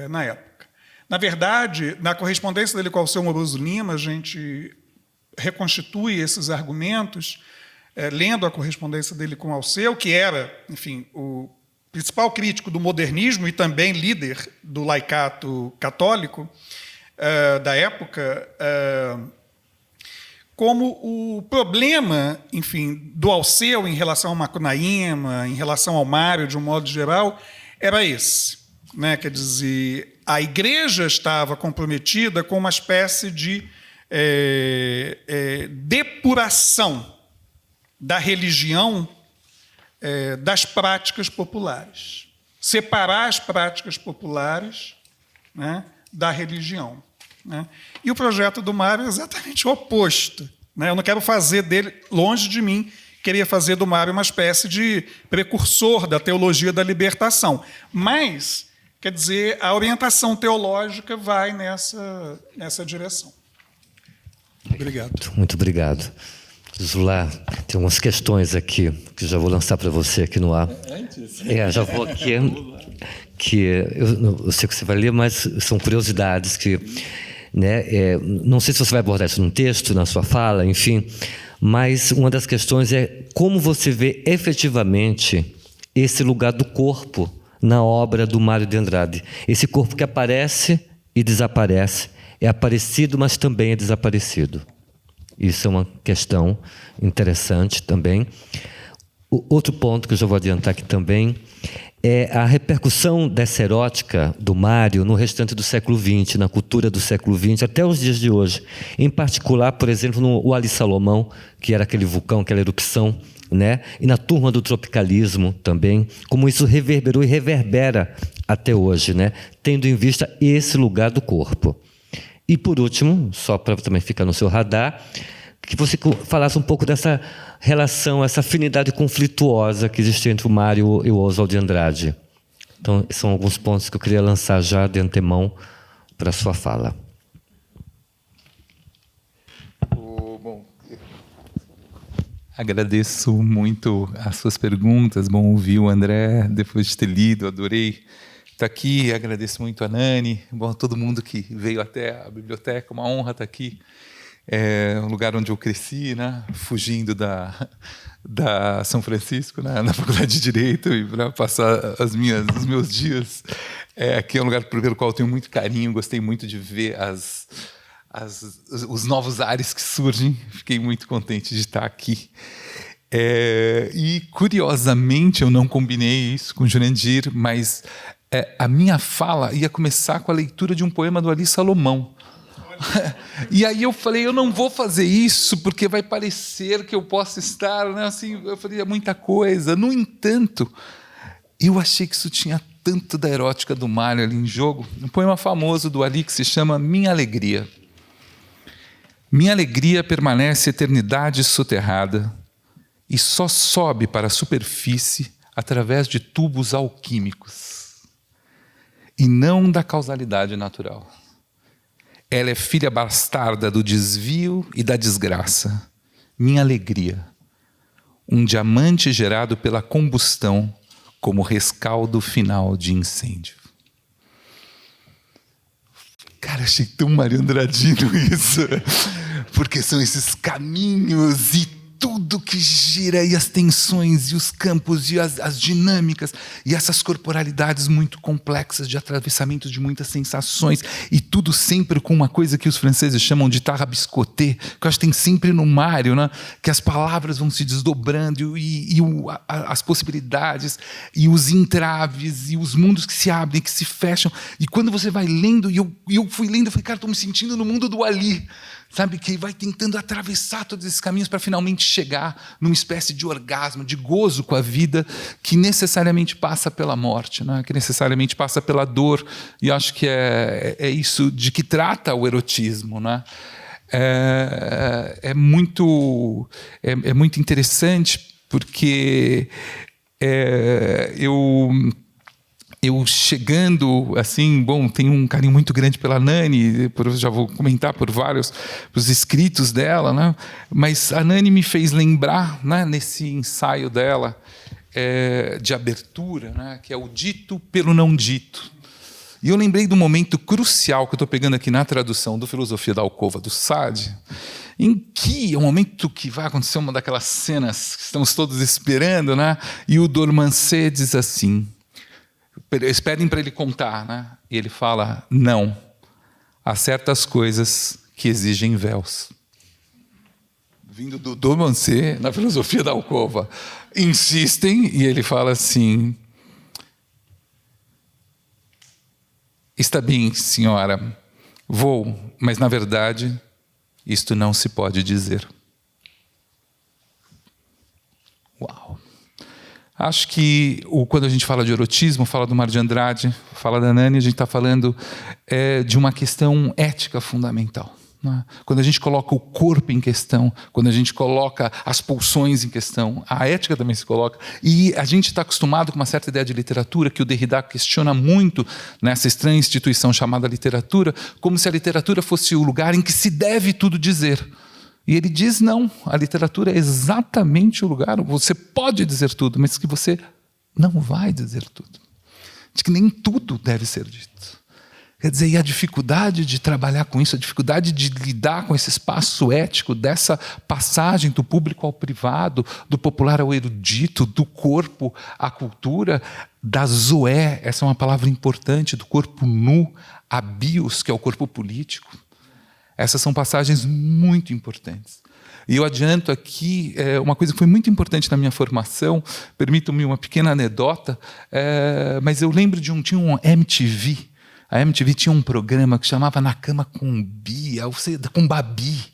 na época. Na verdade, na correspondência dele com o Alceu Moroso Lima, a gente reconstitui esses argumentos, lendo a correspondência dele com Alceu, que era, enfim, o principal crítico do modernismo e também líder do laicato católico da época, como o problema, enfim, do Alceu em relação ao Macunaíma, em relação ao Mário, de um modo geral, era esse, né? Quer dizer, a igreja estava comprometida com uma espécie de depuração da religião das práticas populares. Separar as práticas populares, né, da religião. Né? E o projeto do Mário é exatamente o oposto. Né? Eu não quero fazer dele, longe de mim, queria fazer do Mário uma espécie de precursor da teologia da libertação. Mas, quer dizer, a orientação teológica vai nessa direção. Obrigado. Muito obrigado. Zulá, tem algumas questões aqui que já vou lançar para você aqui no ar. Antes? Já vou aqui, que eu sei que você vai ler, mas são curiosidades que, né, não sei se você vai abordar isso num texto, na sua fala, enfim, mas uma das questões é como você vê efetivamente esse lugar do corpo na obra do Mário de Andrade. Esse corpo que aparece e desaparece, é aparecido, mas também é desaparecido. Isso é uma questão interessante também. O outro ponto que eu já vou adiantar aqui também é a repercussão dessa erótica do Mário no restante do século XX, na cultura do século XX, até os dias de hoje. Em particular, por exemplo, no Ali Salomão, que era aquele vulcão, aquela erupção, né? E na turma do tropicalismo também, como isso reverberou e reverbera até hoje, né? Tendo em vista esse lugar do corpo. E, por último, só para também ficar no seu radar, que você falasse um pouco dessa relação, essa afinidade conflituosa que existe entre o Mário e o Oswald de Andrade. Então, são alguns pontos que eu queria lançar já de antemão para a sua fala. Bom, agradeço muito as suas perguntas. Bom ouvir o André, depois de ter lido, adorei estar aqui. Agradeço muito a Nani, bom, a todo mundo que veio até a biblioteca, uma honra estar aqui. É um lugar onde eu cresci, né? Fugindo da São Francisco, né? Na Faculdade de Direito, e para passar os meus dias. Aqui é um lugar pelo qual eu tenho muito carinho, gostei muito de ver os novos ares que surgem, fiquei muito contente de estar aqui. E, curiosamente, eu não combinei isso com o Jurandir, mas a minha fala ia começar com a leitura de um poema do Ali Salomão. E aí eu falei, eu não vou fazer isso porque vai parecer que eu posso estar, né? Assim, eu falei, é muita coisa. No entanto, eu achei que isso tinha tanto da erótica do Mário ali em jogo. Um poema famoso do Ali que se chama Minha Alegria. Minha alegria permanece eternidade soterrada e só sobe para a superfície através de tubos alquímicos e não da causalidade natural. Ela é filha bastarda do desvio e da desgraça. Minha alegria. Um diamante gerado pela combustão como rescaldo final de incêndio. Cara, achei tão Mário Andradino isso. Porque são esses caminhos e tudo que gira, e as tensões, e os campos, e as dinâmicas, e essas corporalidades muito complexas de atravessamento de muitas sensações, e tudo sempre com uma coisa que os franceses chamam de tarabiscoté, que eu acho que tem sempre no Mário, né? Que as palavras vão se desdobrando, as possibilidades, e os entraves, e os mundos que se abrem, que se fecham, e quando você vai lendo, e eu fui lendo, eu falei, cara, estou me sentindo no mundo do Ali, sabe, que vai tentando atravessar todos esses caminhos para finalmente chegar numa espécie de orgasmo, de gozo com a vida, que necessariamente passa pela morte, né? Que necessariamente passa pela dor. E acho que é isso de que trata o erotismo, né? É muito interessante, porque eu chegando, assim, bom, tenho um carinho muito grande pela Nani, já vou comentar por os escritos dela, né? Mas a Nani me fez lembrar, né, nesse ensaio dela de abertura, né, que é o dito pelo não dito. E eu lembrei do momento crucial que eu estou pegando aqui na tradução do Filosofia da Alcova do Sade, em que é um momento que vai acontecer uma daquelas cenas que estamos todos esperando, né? E o Dormancet diz assim, eles pedem para ele contar, né? E ele fala, não, há certas coisas que exigem véus. Vindo do Dormancet, na Filosofia da Alcova, insistem, e ele fala assim, está bem, senhora, vou, mas na verdade, isto não se pode dizer. Uau! Acho que quando a gente fala de erotismo, fala do Mário de Andrade, fala da Nani, a gente está falando de uma questão ética fundamental. Né? Quando a gente coloca o corpo em questão, quando a gente coloca as pulsões em questão, a ética também se coloca. E a gente está acostumado com uma certa ideia de literatura, que o Derrida questiona muito nessa estranha instituição chamada literatura, como se a literatura fosse o lugar em que se deve tudo dizer. E ele diz, não, a literatura é exatamente o lugar, você pode dizer tudo, mas que você não vai dizer tudo. De que nem tudo deve ser dito. Quer dizer, e a dificuldade de trabalhar com isso, a dificuldade de lidar com esse espaço ético, dessa passagem do público ao privado, do popular ao erudito, do corpo à cultura, da zoé, essa é uma palavra importante, do corpo nu, a bios, que é o corpo político. Essas são passagens muito importantes. E eu adianto aqui uma coisa que foi muito importante na minha formação, permitam-me uma pequena anedota, mas eu lembro tinha um MTV, a MTV tinha um programa que chamava Na Cama com Bia, ou seja, com Babi.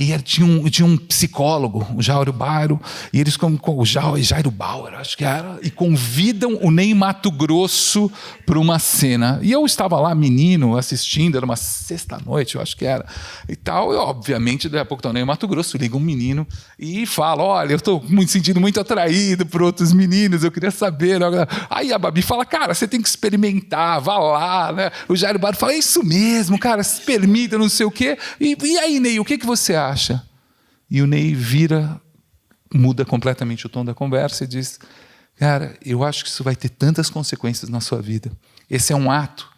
E tinha um psicólogo, o Jairo Bauer, e eles o Jairo Bauer, acho que era, e convidam o Ney Matogrosso para uma cena. E eu estava lá, menino, assistindo, era uma sexta-noite, eu acho que era, e tal, e obviamente, daqui a pouco tá o Ney Matogrosso, liga um menino e fala, olha, eu estou me sentindo muito atraído por outros meninos, eu queria saber. Aí a Babi fala, cara, você tem que experimentar, vá lá, né? O Jairo Bauer fala, é isso mesmo, cara, se permita, não sei o quê. E aí, Ney, o que você acha? E o Ney muda completamente o tom da conversa e diz, cara, eu acho que isso vai ter tantas consequências na sua vida. Esse é um ato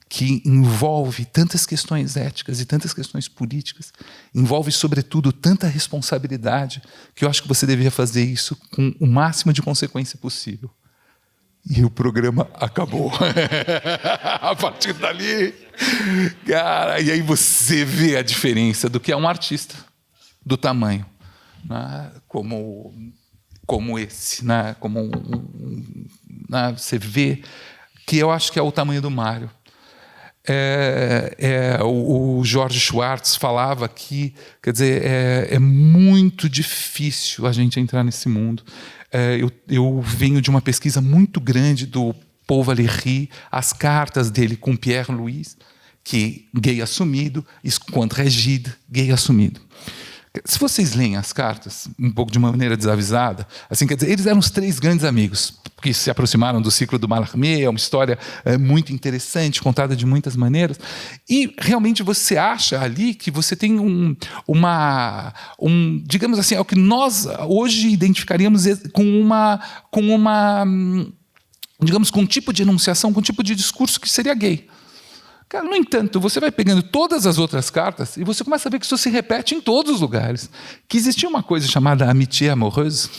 que envolve tantas questões éticas e tantas questões políticas, envolve, sobretudo, tanta responsabilidade, que eu acho que você deveria fazer isso com o máximo de consequência possível. E o programa acabou. A partir dali, cara, e aí você vê a diferença do que é um artista, do tamanho, né? Como esse, né? Como né? Você vê que eu acho que é o tamanho do Mário. O Jorge Schwartz falava que, quer dizer, é muito difícil a gente entrar nesse mundo. Eu venho de uma pesquisa muito grande do Paul Valéry, as cartas dele com Pierre Louis, que gay assumido, enquanto Regide, gay assumido. Se vocês leem as cartas, um pouco de uma maneira desavisada, assim, quer dizer, eles eram os três grandes amigos, que se aproximaram do ciclo do Mallarmé, é uma história muito interessante, contada de muitas maneiras, e realmente você acha ali que você tem digamos assim, é o que nós hoje identificaríamos digamos, com um tipo de enunciação, com um tipo de discurso que seria gay. Cara, no entanto, você vai pegando todas as outras cartas e você começa a ver que isso se repete em todos os lugares. Que existia uma coisa chamada amitié amoureuse.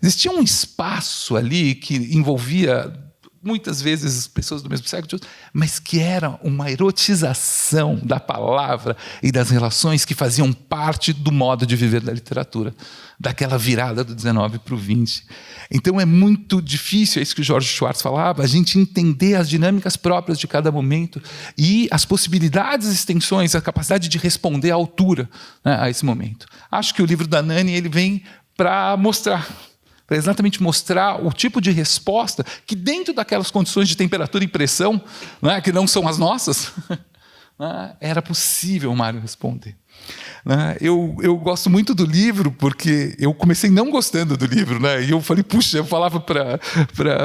Existia um espaço ali que envolvia muitas vezes pessoas do mesmo sexo, mas que era uma erotização da palavra e das relações que faziam parte do modo de viver da literatura, daquela virada do 19 para o 20. Então é muito difícil, é isso que o George Schwartz falava, a gente entender as dinâmicas próprias de cada momento e as possibilidades, extensões, a capacidade de responder à altura, né, a esse momento. Acho que o livro da Nani ele vem para mostrar, para exatamente mostrar o tipo de resposta que, dentro daquelas condições de temperatura e pressão, né, que não são as nossas, né, era possível o Mário responder. Né? Eu gosto muito do livro, porque eu comecei não gostando do livro, né? E eu falei, puxa, eu falava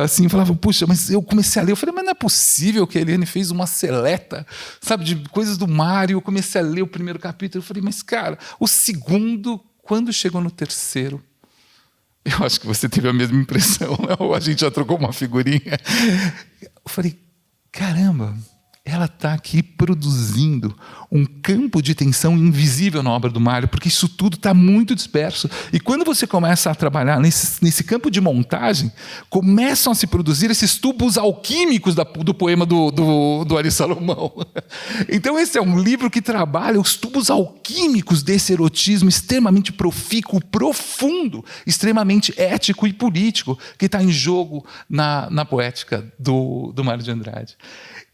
assim, falava, puxa, mas eu comecei a ler, eu falei, mas não é possível que a Eliane fez uma seleta, sabe, de coisas do Mário. Eu comecei a ler o primeiro capítulo, eu falei, mas cara, o segundo, quando chegou no terceiro, eu acho que você teve a mesma impressão, né? Ou a gente já trocou uma figurinha. Eu falei, caramba, ela está aqui produzindo um campo de tensão invisível na obra do Mário, porque isso tudo está muito disperso. E quando você começa a trabalhar nesse campo de montagem, começam a se produzir esses tubos alquímicos do poema do Ari Salomão. Então esse é um livro que trabalha os tubos alquímicos desse erotismo extremamente profícuo, profundo, extremamente ético e político, que está em jogo na poética do Mário de Andrade.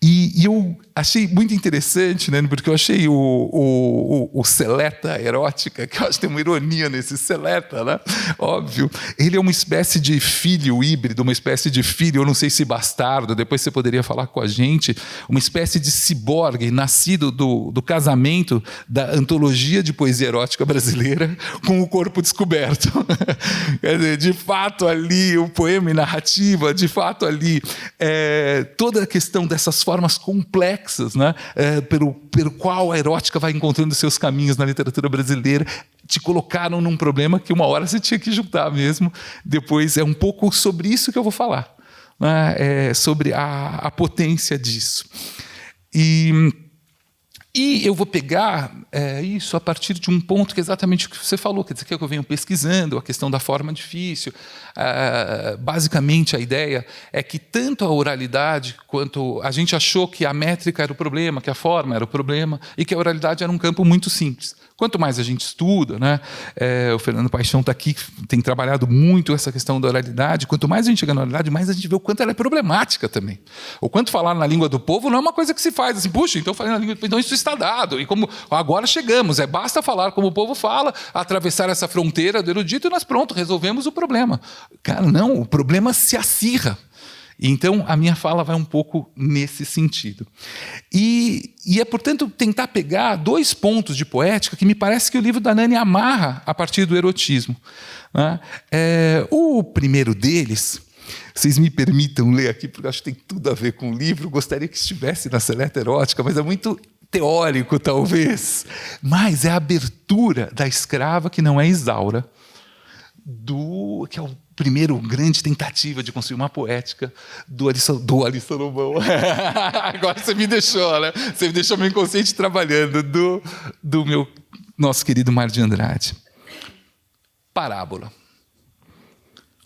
E eu achei muito interessante, né, porque eu achei o seleta erótica, que eu acho que tem uma ironia nesse seleta, né? Óbvio. Ele é uma espécie de filho híbrido, uma espécie de filho, eu não sei se bastardo, depois você poderia falar com a gente, uma espécie de ciborgue nascido do casamento da antologia de poesia erótica brasileira com o corpo descoberto. Quer dizer, de fato ali, o poema e narrativa, de fato ali, toda a questão dessas formas complexas, né, pelo qual a erótica vai encontrando seus caminhos na literatura brasileira, te colocaram num problema que uma hora você tinha que juntar mesmo. Depois é um pouco sobre isso que eu vou falar, né, sobre a potência disso. E eu vou pegar isso a partir de um ponto que é exatamente o que você falou, quer dizer, que eu venho pesquisando, a questão da forma difícil. Basicamente, a ideia é que tanto a oralidade quanto a gente achou que a métrica era o problema, que a forma era o problema, e que a oralidade era um campo muito simples. Quanto mais a gente estuda, né, o Fernando Paixão está aqui, tem trabalhado muito essa questão da oralidade, quanto mais a gente chega na oralidade, mais a gente vê o quanto ela é problemática também. O quanto falar na língua do povo não é uma coisa que se faz assim, puxa, então falei na língua do povo, então isso está dado. E como agora chegamos, basta falar como o povo fala, atravessar essa fronteira do erudito e nós pronto, resolvemos o problema. Cara, não, o problema se acirra. Então, a minha fala vai um pouco nesse sentido. E é, portanto, tentar pegar dois pontos de poética que me parece que o livro da Nani amarra a partir do erotismo. Né? O primeiro deles, vocês me permitam ler aqui, porque eu acho que tem tudo a ver com o livro, gostaria que estivesse na seleta erótica, mas é muito teórico, talvez. Mas é a abertura da escrava, que não é Isaura, que é o primeiro grande tentativa de construir uma poética do Ari Salomão. Agora você me deixou, né? Você me deixou meu inconsciente trabalhando do nosso querido Mário de Andrade. Parábola.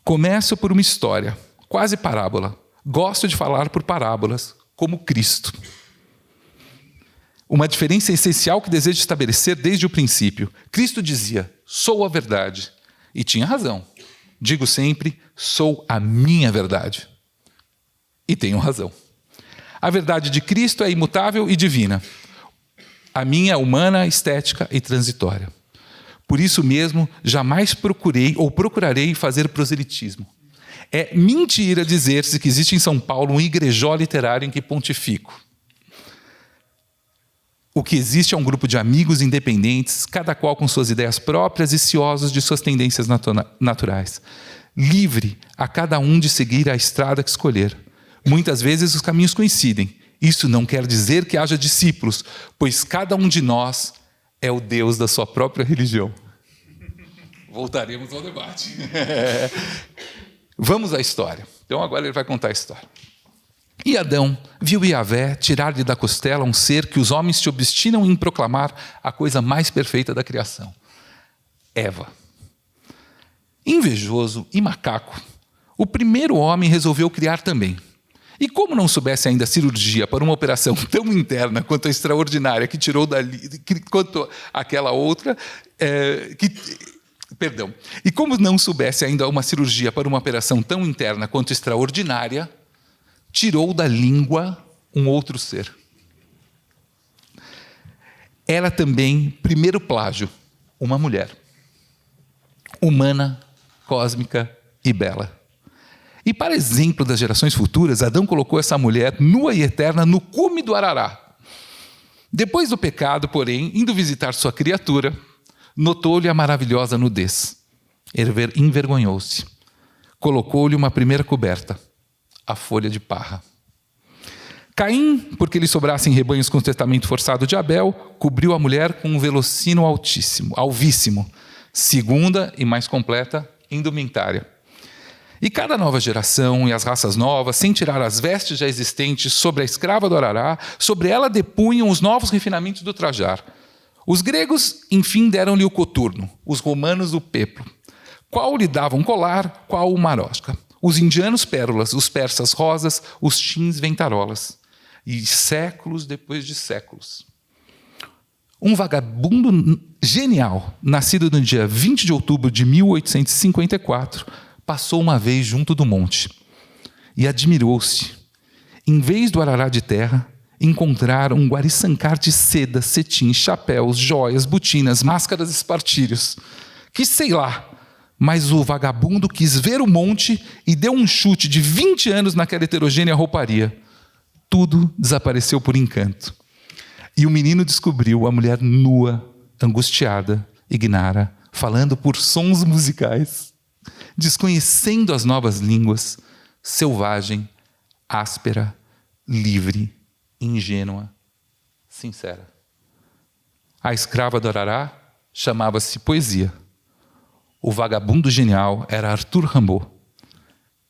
Começo por uma história, quase parábola. Gosto de falar por parábolas, como Cristo. Uma diferença essencial que desejo estabelecer desde o princípio. Cristo dizia, sou a verdade. E tinha razão. Digo sempre, sou a minha verdade. E tenho razão. A verdade de Cristo é imutável e divina. A minha é humana, estética e transitória. Por isso mesmo, jamais procurei ou procurarei fazer proselitismo. É mentira dizer-se que existe em São Paulo um igrejó literário em que pontifico. O que existe é um grupo de amigos independentes, cada qual com suas ideias próprias e ciosos de suas tendências naturais. Livre a cada um de seguir a estrada que escolher. Muitas vezes os caminhos coincidem. Isso não quer dizer que haja discípulos, pois cada um de nós é o Deus da sua própria religião. Voltaremos ao debate. Vamos à história. Então agora ele vai contar a história. E Adão viu Yahvé tirar-lhe da costela um ser que os homens se obstinam em proclamar a coisa mais perfeita da criação: Eva. Invejoso e macaco, o primeiro homem resolveu criar também. E como não soubesse ainda a cirurgia para uma operação tão interna quanto a extraordinária que tirou dali, quanto aquela outra, E como não soubesse ainda uma cirurgia para uma operação tão interna quanto extraordinária, tirou da língua um outro ser. Era também, primeiro plágio, uma mulher. Humana, cósmica e bela. E para exemplo das gerações futuras, Adão colocou essa mulher nua e eterna no cume do arará. Depois do pecado, porém, indo visitar sua criatura, notou-lhe a maravilhosa nudez. Envergonhou-se. Colocou-lhe uma primeira coberta, a folha de parra. Caim, porque lhe sobrassem rebanhos com o testamento forçado de Abel, cobriu a mulher com um velocino alvíssimo, segunda e mais completa indumentária. E cada nova geração e as raças novas, sem tirar as vestes já existentes sobre a escrava do arará, sobre ela depunham os novos refinamentos do trajar. Os gregos, enfim, deram-lhe o coturno, os romanos o peplo. Qual lhe dava um colar, qual uma marosca. Os indianos pérolas, os persas rosas, os chins ventarolas. E séculos depois de séculos. Um vagabundo genial, nascido no dia 20 de outubro de 1854, passou uma vez junto do monte e admirou-se. Em vez do arará de terra, encontraram um guariçancar de seda, cetim, chapéus, joias, botinas, máscaras e espartilhos. Que sei lá, mas o vagabundo quis ver o monte e deu um chute de 20 anos naquela heterogênea rouparia. Tudo desapareceu por encanto. E o menino descobriu a mulher nua, angustiada, ignara, falando por sons musicais, desconhecendo as novas línguas, selvagem, áspera, livre, ingênua, sincera. A escrava do arará chamava-se Poesia. O vagabundo genial era Arthur Rimbaud.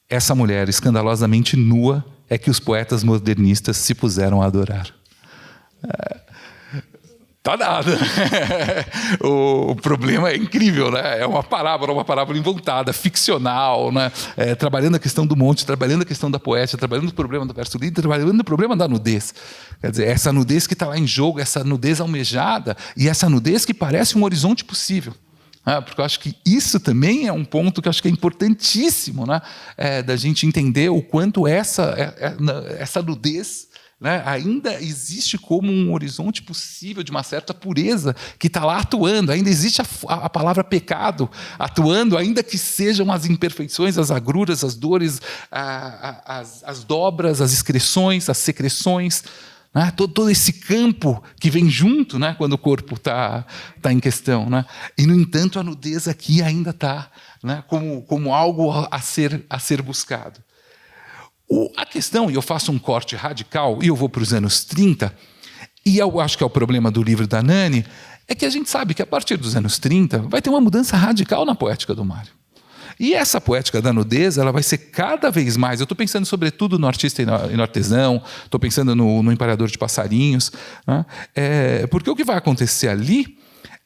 Essa mulher escandalosamente nua é que os poetas modernistas se puseram a adorar. Tá nada. O problema é incrível, né? É uma parábola inventada, ficcional, né? Trabalhando a questão do monte, trabalhando a questão da poética, trabalhando o problema do verso livre, trabalhando o problema da nudez. Quer dizer, essa nudez que está lá em jogo, essa nudez almejada e essa nudez que parece um horizonte possível. Porque eu acho que isso também é um ponto que eu acho que é importantíssimo, né? Da gente entender o quanto essa nudez, né, ainda existe como um horizonte possível de uma certa pureza que está lá atuando. Ainda existe a palavra pecado atuando, ainda que sejam as imperfeições, as agruras, as dores, as dobras, as excreções, as secreções, né? Todo esse campo que vem junto, né, quando o corpo está em questão. Né? E, no entanto, a nudez aqui ainda está, né, como algo a ser buscado. A questão, e eu faço um corte radical, e eu vou para os anos 30, e eu acho que é o problema do livro da Nani, é que a gente sabe que a partir dos anos 30 vai ter uma mudança radical na poética do Mário. E essa poética da nudez, ela vai ser cada vez mais... Eu estou pensando sobretudo no artista e no artesão, estou pensando no emparedador de passarinhos, né? Porque o que vai acontecer ali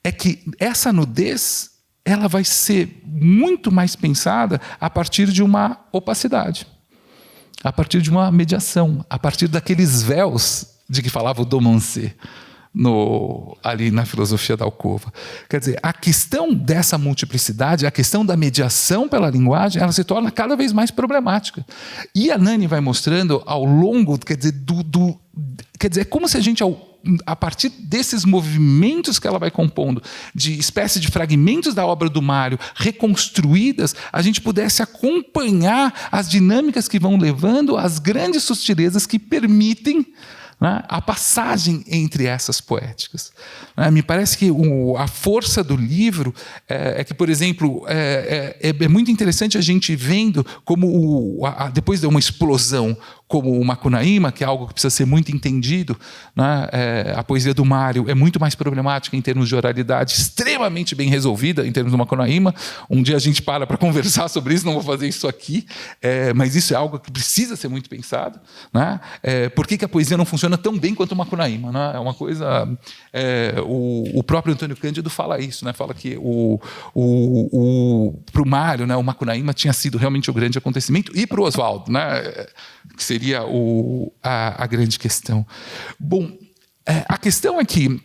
é que essa nudez ela vai ser muito mais pensada a partir de uma opacidade, a partir de uma mediação, a partir daqueles véus de que falava o Domancé ali na filosofia da alcova. Quer dizer, a questão dessa multiplicidade, a questão da mediação pela linguagem, ela se torna cada vez mais problemática. E a Nani vai mostrando ao longo, quer dizer, é como se a gente, a partir desses movimentos que ela vai compondo, de espécie de fragmentos da obra do Mário reconstruídas, a gente pudesse acompanhar as dinâmicas que vão levando às grandes sutilezas que permitem, né, a passagem entre essas poéticas. Me parece que a força do livro é que, por exemplo, é muito interessante a gente vendo como, depois de uma explosão, como o Macunaíma, que é algo que precisa ser muito entendido, né? A poesia do Mário é muito mais problemática em termos de oralidade, extremamente bem resolvida em termos do Macunaíma. Um dia a gente para conversar sobre isso, não vou fazer isso aqui, mas isso é algo que precisa ser muito pensado, né? Por que a poesia não funciona tão bem quanto o Macunaíma, né? É uma coisa... o próprio Antônio Cândido fala isso, né? Fala que para o Mário, né, o Macunaíma tinha sido realmente o grande acontecimento, e para o Oswaldo, né, que seria a grande questão. Bom, a questão é que,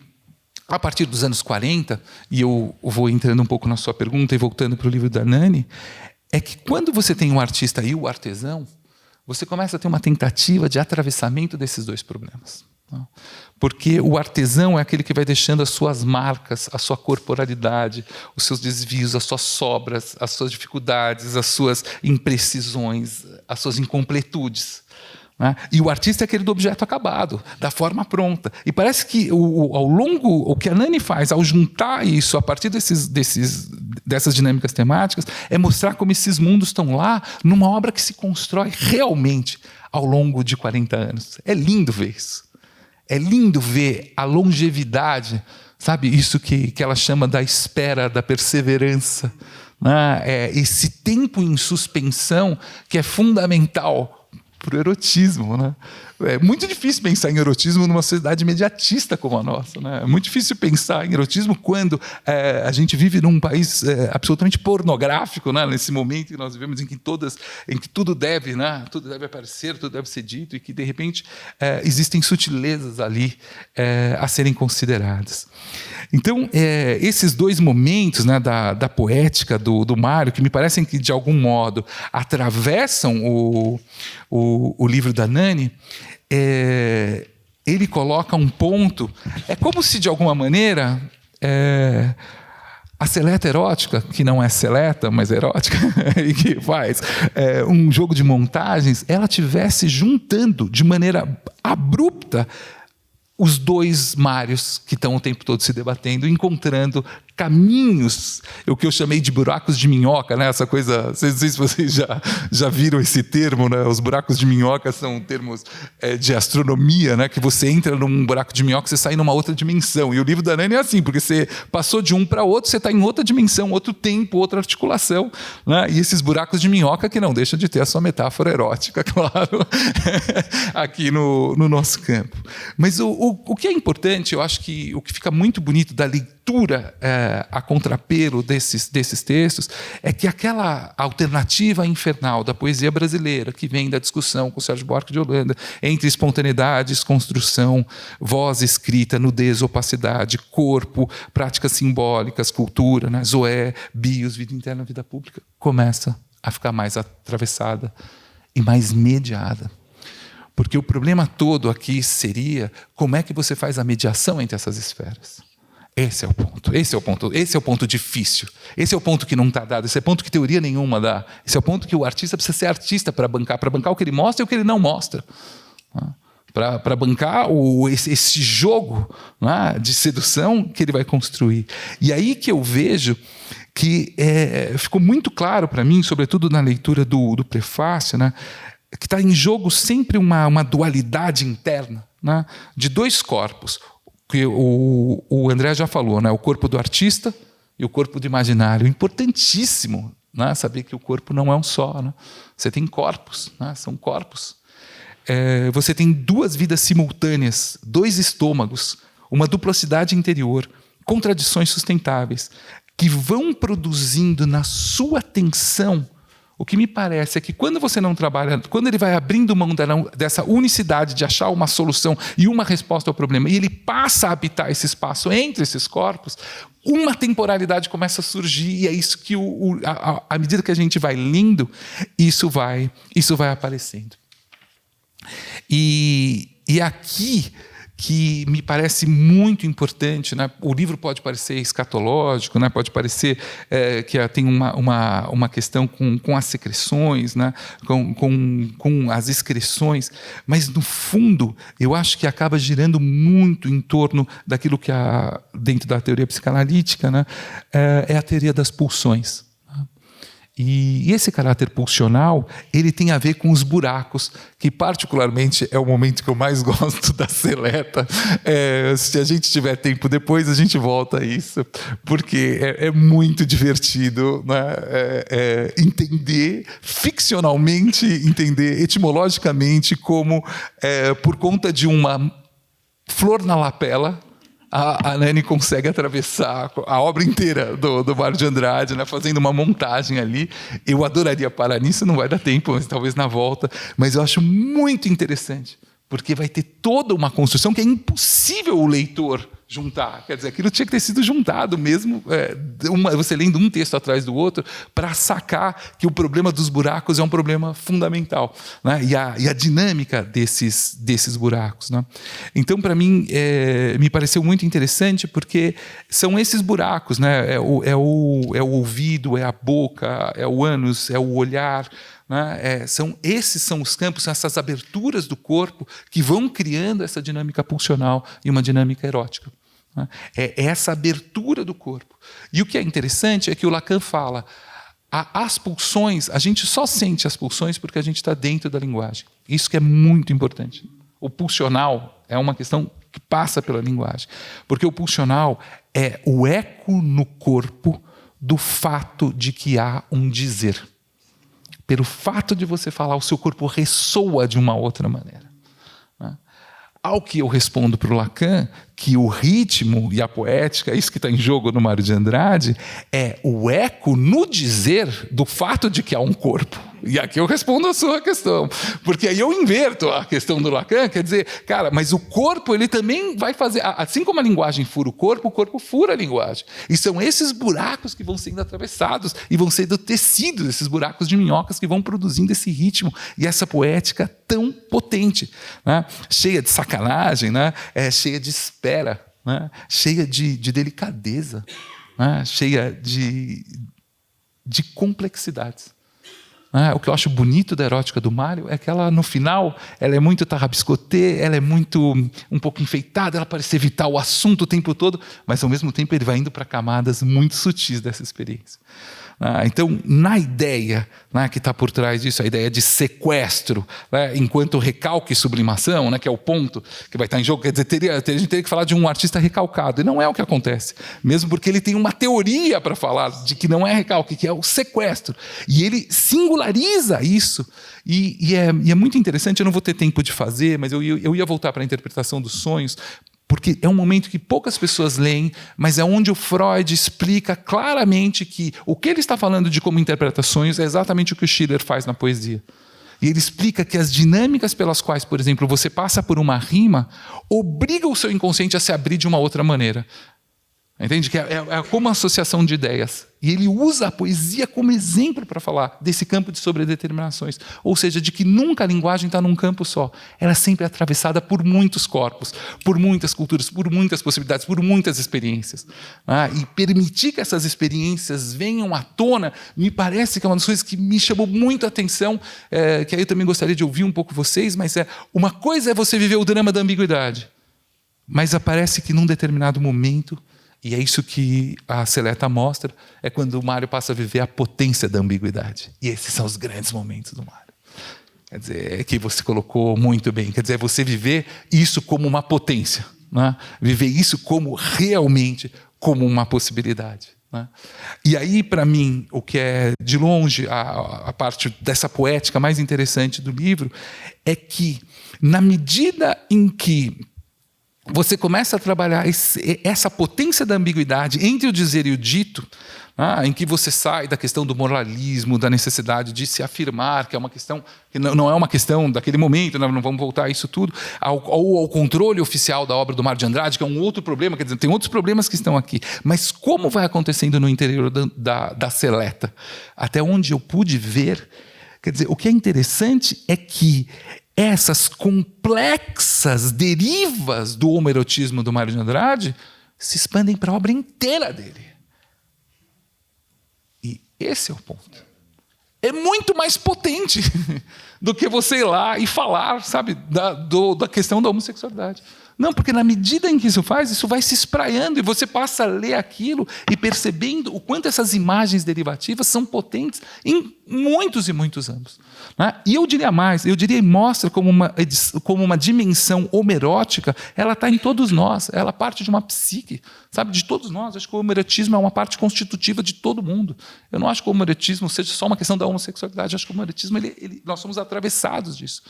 a partir dos anos 40, e eu vou entrando um pouco na sua pergunta e voltando para o livro da Nani, é que quando você tem um artista e o artesão, você começa a ter uma tentativa de atravessamento desses dois problemas. Porque o artesão é aquele que vai deixando as suas marcas, a sua corporalidade, os seus desvios, as suas sobras, as suas dificuldades, as suas imprecisões, as suas incompletudes. Né? E o artista é aquele do objeto acabado, da forma pronta. E parece que ao longo, o que a Nani faz ao juntar isso a partir dessas dinâmicas temáticas é mostrar como esses mundos estão lá numa obra que se constrói realmente ao longo de 40 anos. É lindo ver isso. É lindo ver a longevidade, sabe? Isso que ela chama da espera, da perseverança, né? Esse tempo em suspensão que é fundamental para o erotismo, né? É muito difícil pensar em erotismo numa sociedade imediatista como a nossa, né? É muito difícil pensar em erotismo quando a gente vive num país absolutamente pornográfico, né? Nesse momento que nós vivemos em que tudo deve, né? Tudo deve aparecer, tudo deve ser dito, e que de repente existem sutilezas ali a serem consideradas. Então, esses dois momentos, né, da poética do Mário, que me parecem que de algum modo atravessam o livro da Nani, ele coloca um ponto. É como se, de alguma maneira, a seleta erótica, que não é seleta, mas erótica, e que faz um jogo de montagens, ela estivesse juntando de maneira abrupta os dois Mários que estão o tempo todo se debatendo, encontrando caminhos, o que eu chamei de buracos de minhoca, né? Essa coisa, não sei se vocês já viram esse termo, né? Os buracos de minhoca são termos de astronomia, né? Que você entra num buraco de minhoca, você sai numa outra dimensão. E o livro da Nani é assim, porque você passou de um para outro, você está em outra dimensão, outro tempo, outra articulação, né? E esses buracos de minhoca que não deixam de ter a sua metáfora erótica, claro, aqui no nosso campo. Mas o que é importante, eu acho que o que fica muito bonito da leitura a contrapelo desses textos é que aquela alternativa infernal da poesia brasileira, que vem da discussão com o Sérgio Buarque de Holanda entre espontaneidades, construção, voz escrita, nudez, opacidade, corpo, práticas simbólicas, cultura, né? Zoé, bios, vida interna, vida pública, começa a ficar mais atravessada e mais mediada. Porque o problema todo aqui seria como é que você faz a mediação entre essas esferas. Esse é o ponto difícil. Esse é o ponto que não está dado, esse é o ponto que teoria nenhuma dá. Esse é o ponto que o artista precisa ser artista para bancar o que ele mostra e o que ele não mostra. Para bancar esse jogo, né, de sedução que ele vai construir. E aí que eu vejo que ficou muito claro para mim, sobretudo na leitura do prefácio, né, que está em jogo sempre uma dualidade interna, né, de dois corpos. Que o André já falou, né, o corpo do artista e o corpo do imaginário. Importantíssimo, né, saber que o corpo não é um só. Né? Você tem corpos, né, são corpos. Você tem duas vidas simultâneas, dois estômagos, uma duplicidade interior, contradições sustentáveis, que vão produzindo na sua tensão. O que me parece é que quando você não trabalha, quando ele vai abrindo mão dessa unicidade de achar uma solução e uma resposta ao problema, e ele passa a habitar esse espaço entre esses corpos, uma temporalidade começa a surgir, e é isso que, à medida que a gente vai lendo, isso vai aparecendo. E aqui que me parece muito importante, né? O livro pode parecer escatológico, né? Pode parecer que tem uma questão com as secreções, né? com as excreções, mas, no fundo, eu acho que acaba girando muito em torno daquilo que, dentro da teoria psicanalítica, né? É a teoria das pulsões. E esse caráter pulsional, ele tem a ver com os buracos, que particularmente é o momento que eu mais gosto da seleta. Se a gente tiver tempo depois, a gente volta a isso, porque é muito divertido, né? Entender ficcionalmente, entender etimologicamente como, por conta de uma flor na lapela, a Nani consegue atravessar a obra inteira do Mário de Andrade, né, fazendo uma montagem ali. Eu adoraria parar nisso, não vai dar tempo, mas talvez na volta. Mas eu acho muito interessante, porque vai ter toda uma construção que é impossível o leitor juntar. Quer dizer, aquilo tinha que ter sido juntado mesmo, você lendo um texto atrás do outro, para sacar que o problema dos buracos é um problema fundamental, né? E a dinâmica desses buracos, né? Então, para mim, me pareceu muito interessante, porque são esses buracos, né? É o ouvido, é a boca, é o ânus, é o olhar, né? Esses são os campos, essas aberturas do corpo que vão criando essa dinâmica pulsional e uma dinâmica erótica. É essa abertura do corpo. E o que é interessante é que o Lacan fala, as pulsões, a gente só sente as pulsões porque a gente está dentro da linguagem. Isso que é muito importante. O pulsional é uma questão que passa pela linguagem, porque o pulsional é o eco no corpo do fato de que há um dizer. Pelo fato de você falar, o seu corpo ressoa de uma outra maneira. Ao que eu respondo para o Lacan, que o ritmo e a poética, isso que está em jogo no Mário de Andrade, é o eco no dizer do fato de que há um corpo. E aqui eu respondo a sua questão, porque aí eu inverto a questão do Lacan, quer dizer, cara, mas o corpo ele também vai fazer, assim como a linguagem fura o corpo fura a linguagem. E são esses buracos que vão sendo atravessados e vão sendo tecidos, esses buracos de minhocas que vão produzindo esse ritmo e essa poética tão potente, né? Cheia de sacanagem, né? Cheia de espera, né? Cheia de delicadeza, né? Cheia de complexidades. O que eu acho bonito da erótica do Mário é que ela, no final, ela é muito tarrabiscotê, ela é muito um pouco enfeitada, ela parece evitar o assunto o tempo todo, mas, ao mesmo tempo, ele vai indo para camadas muito sutis dessa experiência. Então, na ideia, né, que está por trás disso, a ideia de sequestro, né, enquanto recalque e sublimação, né, que é o ponto que vai estar em jogo, quer dizer, a gente teria que falar de um artista recalcado, e não é o que acontece, mesmo porque ele tem uma teoria para falar de que não é recalque, que é o sequestro, e ele singulariza isso, e é muito interessante. Eu não vou ter tempo de fazer, mas eu ia voltar para a interpretação dos sonhos, porque é um momento que poucas pessoas leem, mas é onde o Freud explica claramente que o que ele está falando de como interpreta sonhos é exatamente o que o Schiller faz na poesia. E ele explica que as dinâmicas pelas quais, por exemplo, você passa por uma rima, obriga o seu inconsciente a se abrir de uma outra maneira. Entende? Que é como uma associação de ideias. E ele usa a poesia como exemplo para falar desse campo de sobredeterminações. Ou seja, de que nunca a linguagem está num campo só. Ela é sempre atravessada por muitos corpos, por muitas culturas, por muitas possibilidades, por muitas experiências. E permitir que essas experiências venham à tona, me parece que é uma das coisas que me chamou muito a atenção, que aí eu também gostaria de ouvir um pouco vocês, mas uma coisa é você viver o drama da ambiguidade, mas aparece que num determinado momento, e é isso que a seleta mostra, é quando o Mário passa a viver a potência da ambiguidade. E esses são os grandes momentos do Mário. Quer dizer, é que você colocou muito bem. Quer dizer, é você viver isso como uma potência, né? Viver isso como realmente como uma possibilidade, né? E aí, para mim, o que é, de longe, a parte dessa poética mais interessante do livro é que, na medida em que você começa a trabalhar essa potência da ambiguidade entre o dizer e o dito, em que você sai da questão do moralismo, da necessidade de se afirmar, que é uma questão que não é uma questão daquele momento, não vamos voltar a isso tudo, ao controle oficial da obra do Mário de Andrade, que é um outro problema, quer dizer, tem outros problemas que estão aqui. Mas como vai acontecendo no interior da seleta? Até onde eu pude ver, quer dizer, o que é interessante é que essas complexas derivas do homoerotismo do Mário de Andrade se expandem para a obra inteira dele. E esse é o ponto. É muito mais potente do que você ir lá e falar, sabe, da questão da homossexualidade. Não, porque na medida em que isso vai se espraiando e você passa a ler aquilo e percebendo o quanto essas imagens derivativas são potentes em muitos e muitos âmbitos. Né? E eu diria mais, mostra como uma dimensão homerótica, ela está em todos nós, ela parte de uma psique, sabe, de todos nós. Acho que o homerotismo é uma parte constitutiva de todo mundo. Eu não acho que o homerotismo seja só uma questão da homossexualidade, acho que o homerotismo, nós somos atravessados disso.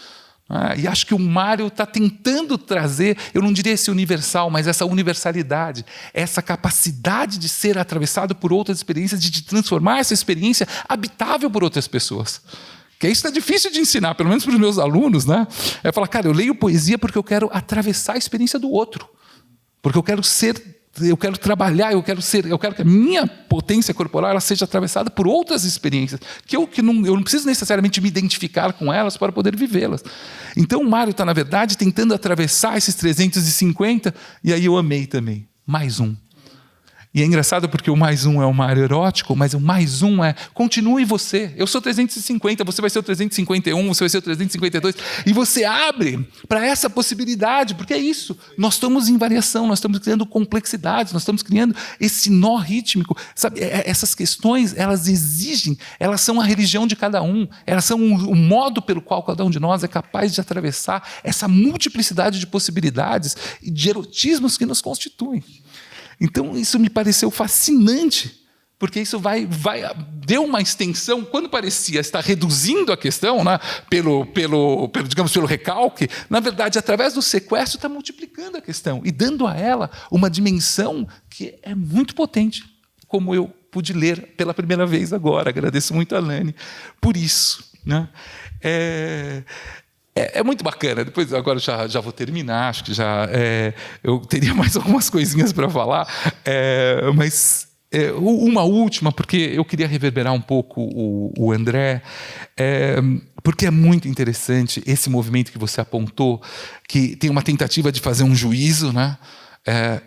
E acho que o Mário está tentando trazer, eu não diria esse universal, mas essa universalidade, essa capacidade de ser atravessado por outras experiências, de transformar essa experiência habitável por outras pessoas. Que isso é difícil de ensinar, pelo menos para os meus alunos, né? É falar, cara, eu leio poesia porque eu quero atravessar a experiência do outro, porque eu quero trabalhar, eu quero que a minha potência corporal ela seja atravessada por outras experiências, eu não preciso necessariamente me identificar com elas para poder vivê-las. Então o Mário está, na verdade, tentando atravessar esses 350, e aí eu amei também. Mais um. E é engraçado porque o mais um é o Mário erótico, mas o mais um é continue você. Eu sou 350, você vai ser o 351, você vai ser o 352. E você abre para essa possibilidade, porque é isso. Nós estamos em variação, nós estamos criando complexidades, nós estamos criando esse nó rítmico. Sabe, essas questões, elas exigem, elas são a religião de cada um, elas são o modo pelo qual cada um de nós é capaz de atravessar essa multiplicidade de possibilidades e de erotismos que nos constituem. Então, isso me pareceu fascinante, porque isso deu uma extensão, quando parecia estar reduzindo a questão, né, pelo recalque, na verdade, através do sequestro, está multiplicando a questão e dando a ela uma dimensão que é muito potente, como eu pude ler pela primeira vez agora. Agradeço muito a Lani por isso. Né? É muito bacana. Depois, agora já vou terminar. Acho que eu teria mais algumas coisinhas para falar, mas uma última, porque eu queria reverberar um pouco o André, porque é muito interessante esse movimento que você apontou, que tem uma tentativa de fazer um juízo, né?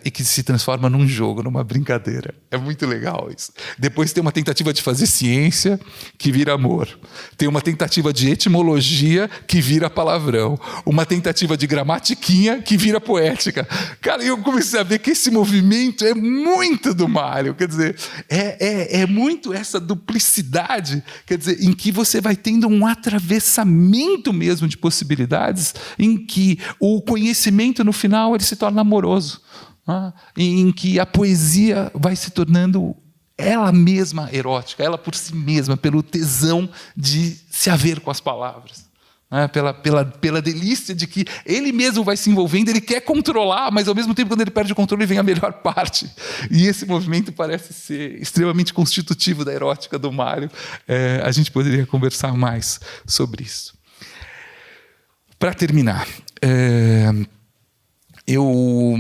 E que se transforma num jogo, numa brincadeira. É muito legal isso. Depois tem uma tentativa de fazer ciência, que vira amor. Tem uma tentativa de etimologia, que vira palavrão. Uma tentativa de gramatiquinha, que vira poética. Cara, eu comecei a ver que esse movimento é muito do Mário. Quer dizer, é muito essa duplicidade, quer dizer, em que você vai tendo um atravessamento mesmo de possibilidades, em que o conhecimento, no final, ele se torna amoroso. Em que a poesia vai se tornando ela mesma erótica, ela por si mesma, pelo tesão de se haver com as palavras, pela delícia de que ele mesmo vai se envolvendo, ele quer controlar, mas ao mesmo tempo, quando ele perde o controle, vem a melhor parte. E esse movimento parece ser extremamente constitutivo da erótica do Mário. A gente poderia conversar mais sobre isso. Para terminar, eu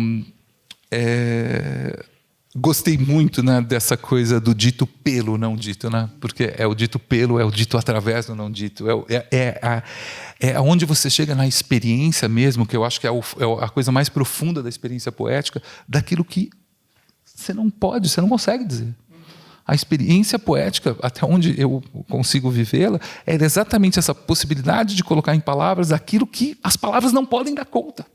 gostei muito, né, dessa coisa do dito pelo não dito, né? Porque é o dito pelo, é o dito através do não dito, é onde você chega na experiência mesmo, que eu acho que é a coisa mais profunda da experiência poética, daquilo que você não consegue dizer. A experiência poética, até onde eu consigo vivê-la, é exatamente essa possibilidade de colocar em palavras aquilo que as palavras não podem dar conta.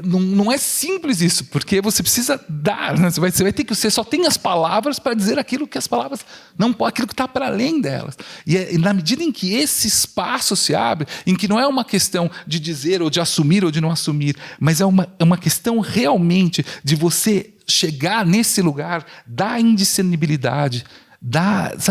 Não é simples isso, porque você precisa dar, né? Você só tem as palavras para dizer aquilo que as palavras não podem, aquilo que está para além delas. E na medida em que esse espaço se abre, em que não é uma questão de dizer ou de assumir ou de não assumir, mas é uma questão realmente de você chegar nesse lugar da indiscernibilidade,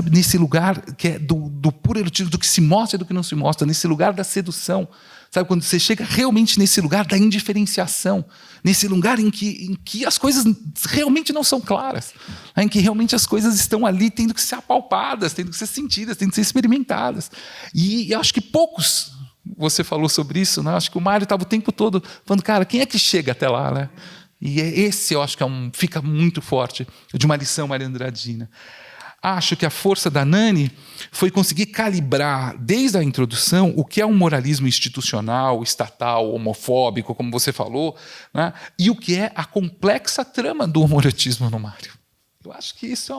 nesse lugar que é do puro erotismo, do que se mostra e do que não se mostra, nesse lugar da sedução. Sabe, quando você chega realmente nesse lugar da indiferenciação, nesse lugar em que as coisas realmente não são claras, em que realmente as coisas estão ali tendo que ser apalpadas, tendo que ser sentidas, tendo que ser experimentadas. E eu acho que poucos, você falou sobre isso, né? Acho que o Mário estava o tempo todo falando, cara, quem é que chega até lá, né? E esse eu acho que fica muito forte, de uma lição mariandradina. Acho que a força da Nani foi conseguir calibrar, desde a introdução, o que é um moralismo institucional, estatal, homofóbico, como você falou, né? E o que é a complexa trama do homoerotismo no Mário. Eu acho que isso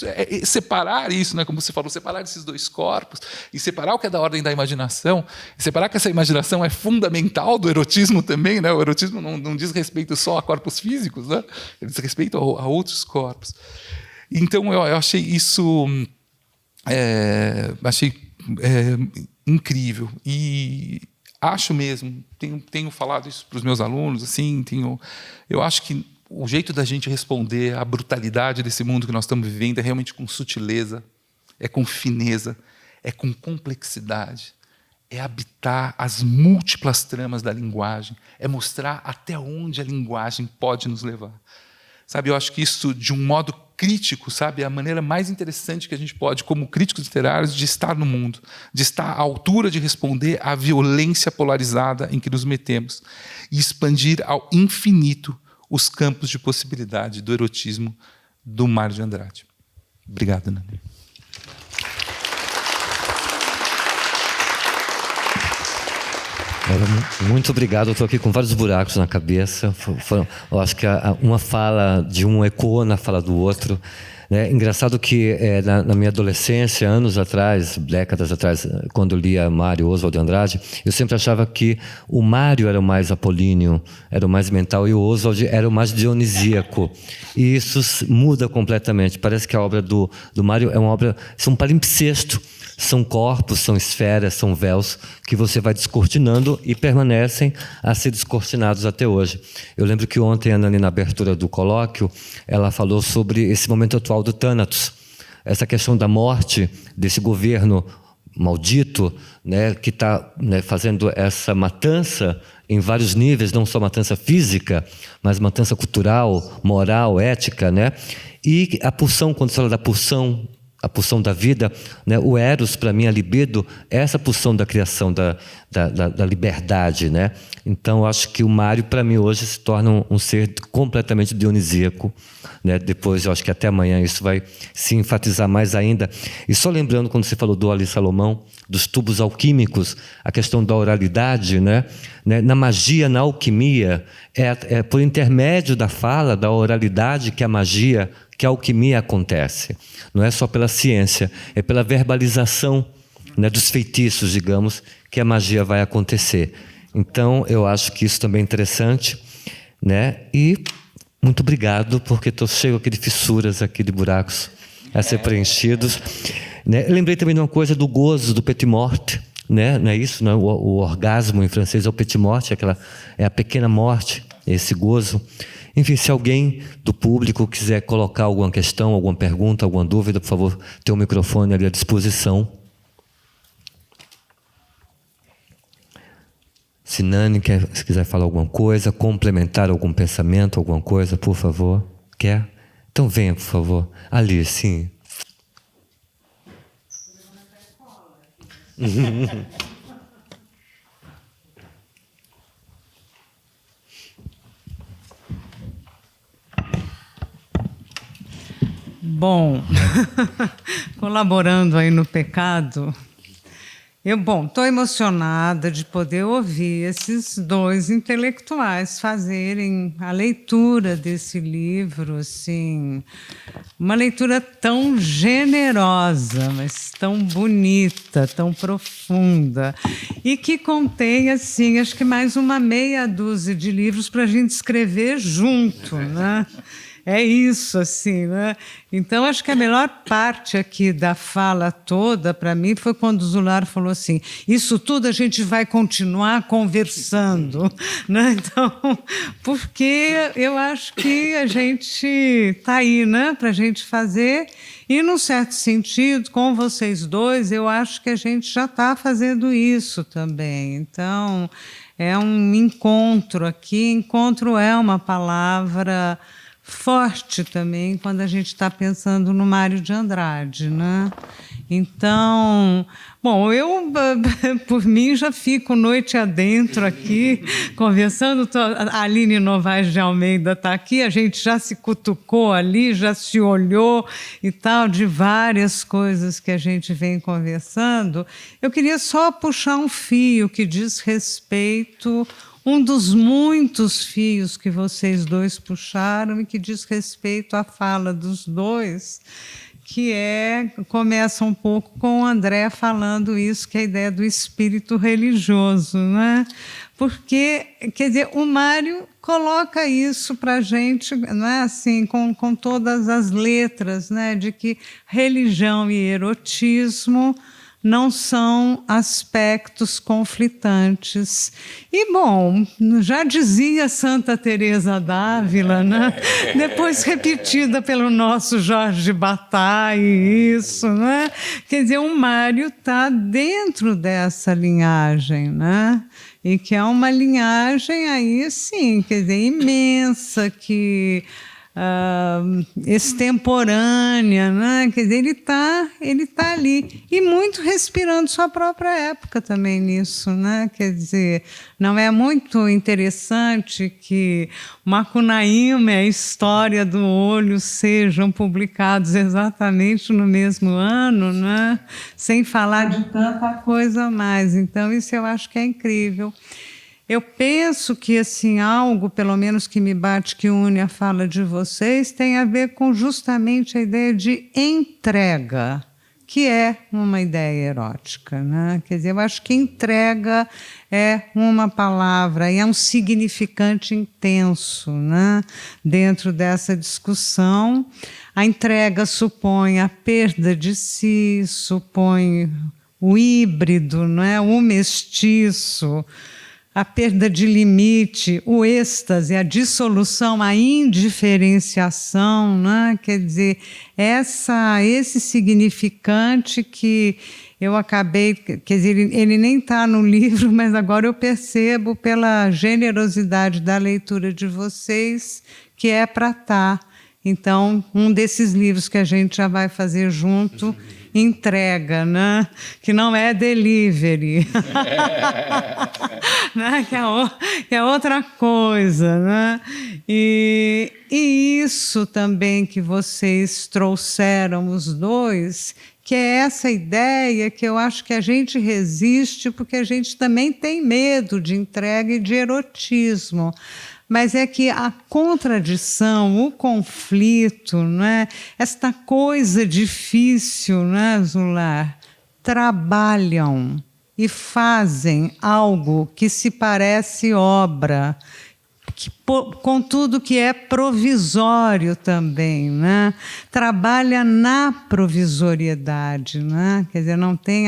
é separar isso, né? Como você falou, separar esses dois corpos e separar o que é da ordem da imaginação, e separar que essa imaginação é fundamental do erotismo também, né? O erotismo não diz respeito só a corpos físicos, né? Ele diz respeito a outros corpos. Então eu achei isso incrível e acho mesmo, tenho falado isso para os meus alunos, assim, eu acho que o jeito da gente responder à brutalidade desse mundo que nós estamos vivendo é realmente com sutileza, é com fineza, é com complexidade, é habitar as múltiplas tramas da linguagem, é mostrar até onde a linguagem pode nos levar. Sabe, eu acho que isso, de um modo crítico, sabe, é a maneira mais interessante que a gente pode, como críticos literários, de estar no mundo, de estar à altura de responder à violência polarizada em que nos metemos e expandir ao infinito os campos de possibilidade do erotismo do Mário de Andrade. Obrigado, Nani. Muito obrigado. Eu estou aqui com vários buracos na cabeça. Eu acho que uma fala de um ecoa na fala do outro. É engraçado que na minha adolescência, anos atrás, décadas atrás, quando eu lia Mário Oswald de Andrade, eu sempre achava que o Mário era o mais apolíneo, era o mais mental, e o Oswald era o mais dionisíaco. E isso muda completamente. Parece que a obra do Mário é uma obra, são um palimpsesto. São corpos, são esferas, são véus que você vai descortinando e permanecem a ser descortinados até hoje. Eu lembro que ontem, na abertura do colóquio, ela falou sobre esse momento atual do Thanatos, essa questão da morte desse governo maldito, né, que está, né, fazendo essa matança em vários níveis, não só matança física, mas matança cultural, moral, ética, né? E a pulsão, quando se fala da pulsão, a pulsão da vida, né? O eros, para mim, a libido, é essa pulsão da criação, da liberdade, né? Então, eu acho que o Mário, para mim, hoje se torna um ser completamente dionisíaco, né? Depois, eu acho que até amanhã isso vai se enfatizar mais ainda. E só lembrando, quando você falou do Ali Salomão, dos tubos alquímicos, a questão da oralidade, né? Na magia, na alquimia, é por intermédio da fala, da oralidade, que a magia, que a alquimia acontece. Não é só pela ciência, é pela verbalização, né, dos feitiços, digamos, que a magia vai acontecer. Então, eu acho que isso também é interessante, né? E muito obrigado, porque estou cheio aqui de fissuras, aqui de buracos a ser preenchidos. Né? Eu lembrei também de uma coisa do gozo, do petit mort, né? Não é isso? Não é? O orgasmo em francês é o petit mort, é a pequena morte, esse gozo. Enfim, se alguém do público quiser colocar alguma questão, alguma pergunta, alguma dúvida, por favor, tem o microfone ali à disposição. Se Nani se quiser falar alguma coisa, complementar algum pensamento, alguma coisa, por favor. Quer? Então venha, por favor. Ali, sim. Bom, colaborando aí no pecado, estou emocionada de poder ouvir esses dois intelectuais fazerem a leitura desse livro, assim, uma leitura tão generosa, mas tão bonita, tão profunda, e que contém, assim, acho que mais uma meia dúzia de livros para a gente escrever junto, né? É isso, assim, né? Então, acho que a melhor parte aqui da fala toda, para mim, foi quando o Zular falou assim, isso tudo a gente vai continuar conversando, né? Então, porque eu acho que a gente está aí, né? Para a gente fazer, e, num certo sentido, com vocês dois, eu acho que a gente já está fazendo isso também. Então, é um encontro aqui. Encontro é uma palavra forte também quando a gente está pensando no Mário de Andrade, né? Então, bom, eu, por mim, já fico noite adentro aqui, conversando. A Aline Novaes de Almeida está aqui, a gente já se cutucou ali, já se olhou e tal, de várias coisas que a gente vem conversando. Eu queria só puxar um fio que diz respeito um dos muitos fios que vocês dois puxaram e que diz respeito à fala dos dois, que começa um pouco com o André falando isso, que é a ideia do espírito religioso, né? Porque, quer dizer, o Mário coloca isso para a gente, não é assim, com todas as letras, né? De que religião e erotismo não são aspectos conflitantes. E, bom, já dizia Santa Teresa d'Ávila, né? Depois repetida pelo nosso Jorge Bataille, isso, né? Quer dizer, o Mário está dentro dessa linhagem, né? E que é uma linhagem aí, sim, quer dizer, imensa, que extemporânea, né? Quer dizer, ele tá ali e muito respirando sua própria época também nisso, né? Quer dizer, não é muito interessante que Macunaíma e a História do Olho sejam publicados exatamente no mesmo ano, né? Sem falar de tanta coisa a mais. Então, isso eu acho que é incrível. Eu penso que assim, algo, pelo menos que me bate, que une a fala de vocês, tem a ver com justamente a ideia de entrega, que é uma ideia erótica, né? Quer dizer, eu acho que entrega é uma palavra, e é um significante intenso, né? Dentro dessa discussão. A entrega supõe a perda de si, supõe o híbrido, não é? O mestiço, a perda de limite, o êxtase, a dissolução, a indiferenciação, né? Quer dizer, esse significante que eu acabei, quer dizer, ele nem está no livro, mas agora eu percebo pela generosidade da leitura de vocês que é para estar. Então, um desses livros que a gente já vai fazer junto, entrega, né? Que não é delivery, né? Que é outra coisa, né? E isso também que vocês trouxeram, os dois, que é essa ideia que eu acho que a gente resiste porque a gente também tem medo de entrega e de erotismo. Mas é que a contradição, o conflito, né? Esta coisa difícil, né, Zular, trabalham e fazem algo que se parece obra, contudo que é provisório também, né? Trabalha na provisoriedade, né? Quer dizer, não tem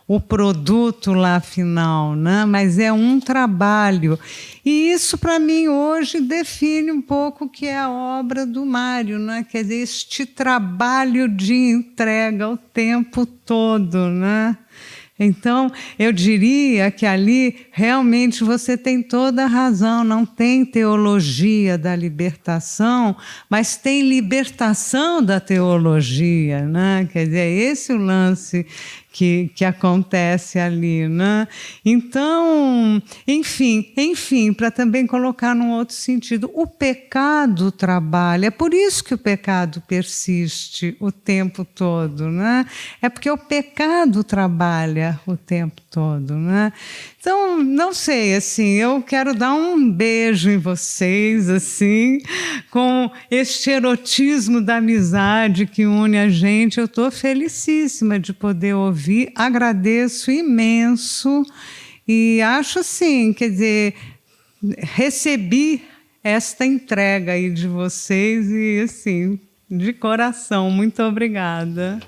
o produto lá final, né? Mas é um trabalho. E isso, para mim, hoje define um pouco o que é a obra do Mário, né? Quer dizer, este trabalho de entrega o tempo todo, né? Então, eu diria que ali realmente você tem toda a razão, não tem teologia da libertação, mas tem libertação da teologia, né? Quer dizer, é esse o lance que acontece ali, né? Então, enfim, para também colocar num outro sentido, o pecado trabalha, é por isso que o pecado persiste o tempo todo, né? É porque o pecado trabalha o tempo todo, né? Então, não sei, assim, eu quero dar um beijo em vocês, assim, com este erotismo da amizade que une a gente. Eu estou felicíssima de poder ouvir, agradeço imenso e acho assim, quer dizer, recebi esta entrega aí de vocês e, assim, de coração, muito obrigada.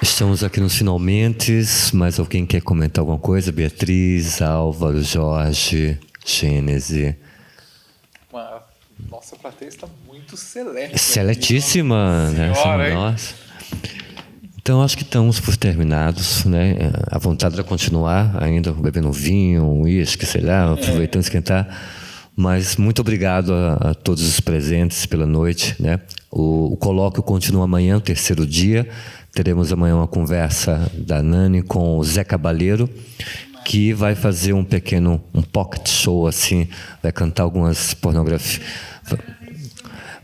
Estamos aqui nos finalmente, mas alguém quer comentar alguma coisa? Beatriz, Álvaro, Jorge, Gênese. Nossa plateia está muito seleta. Seletíssima, né? Somos nós. Então, acho que estamos por terminados, né? A vontade de continuar ainda bebendo vinho, uísque, sei lá, aproveitando esquentar. Mas muito obrigado a todos os presentes pela noite, né? O colóquio continua amanhã, o terceiro dia. Teremos amanhã uma conversa da Nani com o Zé Cabaleiro, que vai fazer um pocket show, assim, vai cantar algumas pornografias.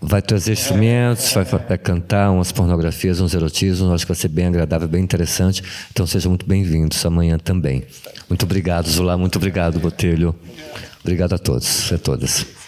vai trazer instrumentos, vai cantar umas pornografias, uns erotismos. Acho que vai ser bem agradável, bem interessante. Então sejam muito bem-vindos amanhã também. Muito obrigado, Zulá. Muito obrigado, Botelho. Obrigado a todos e a todas.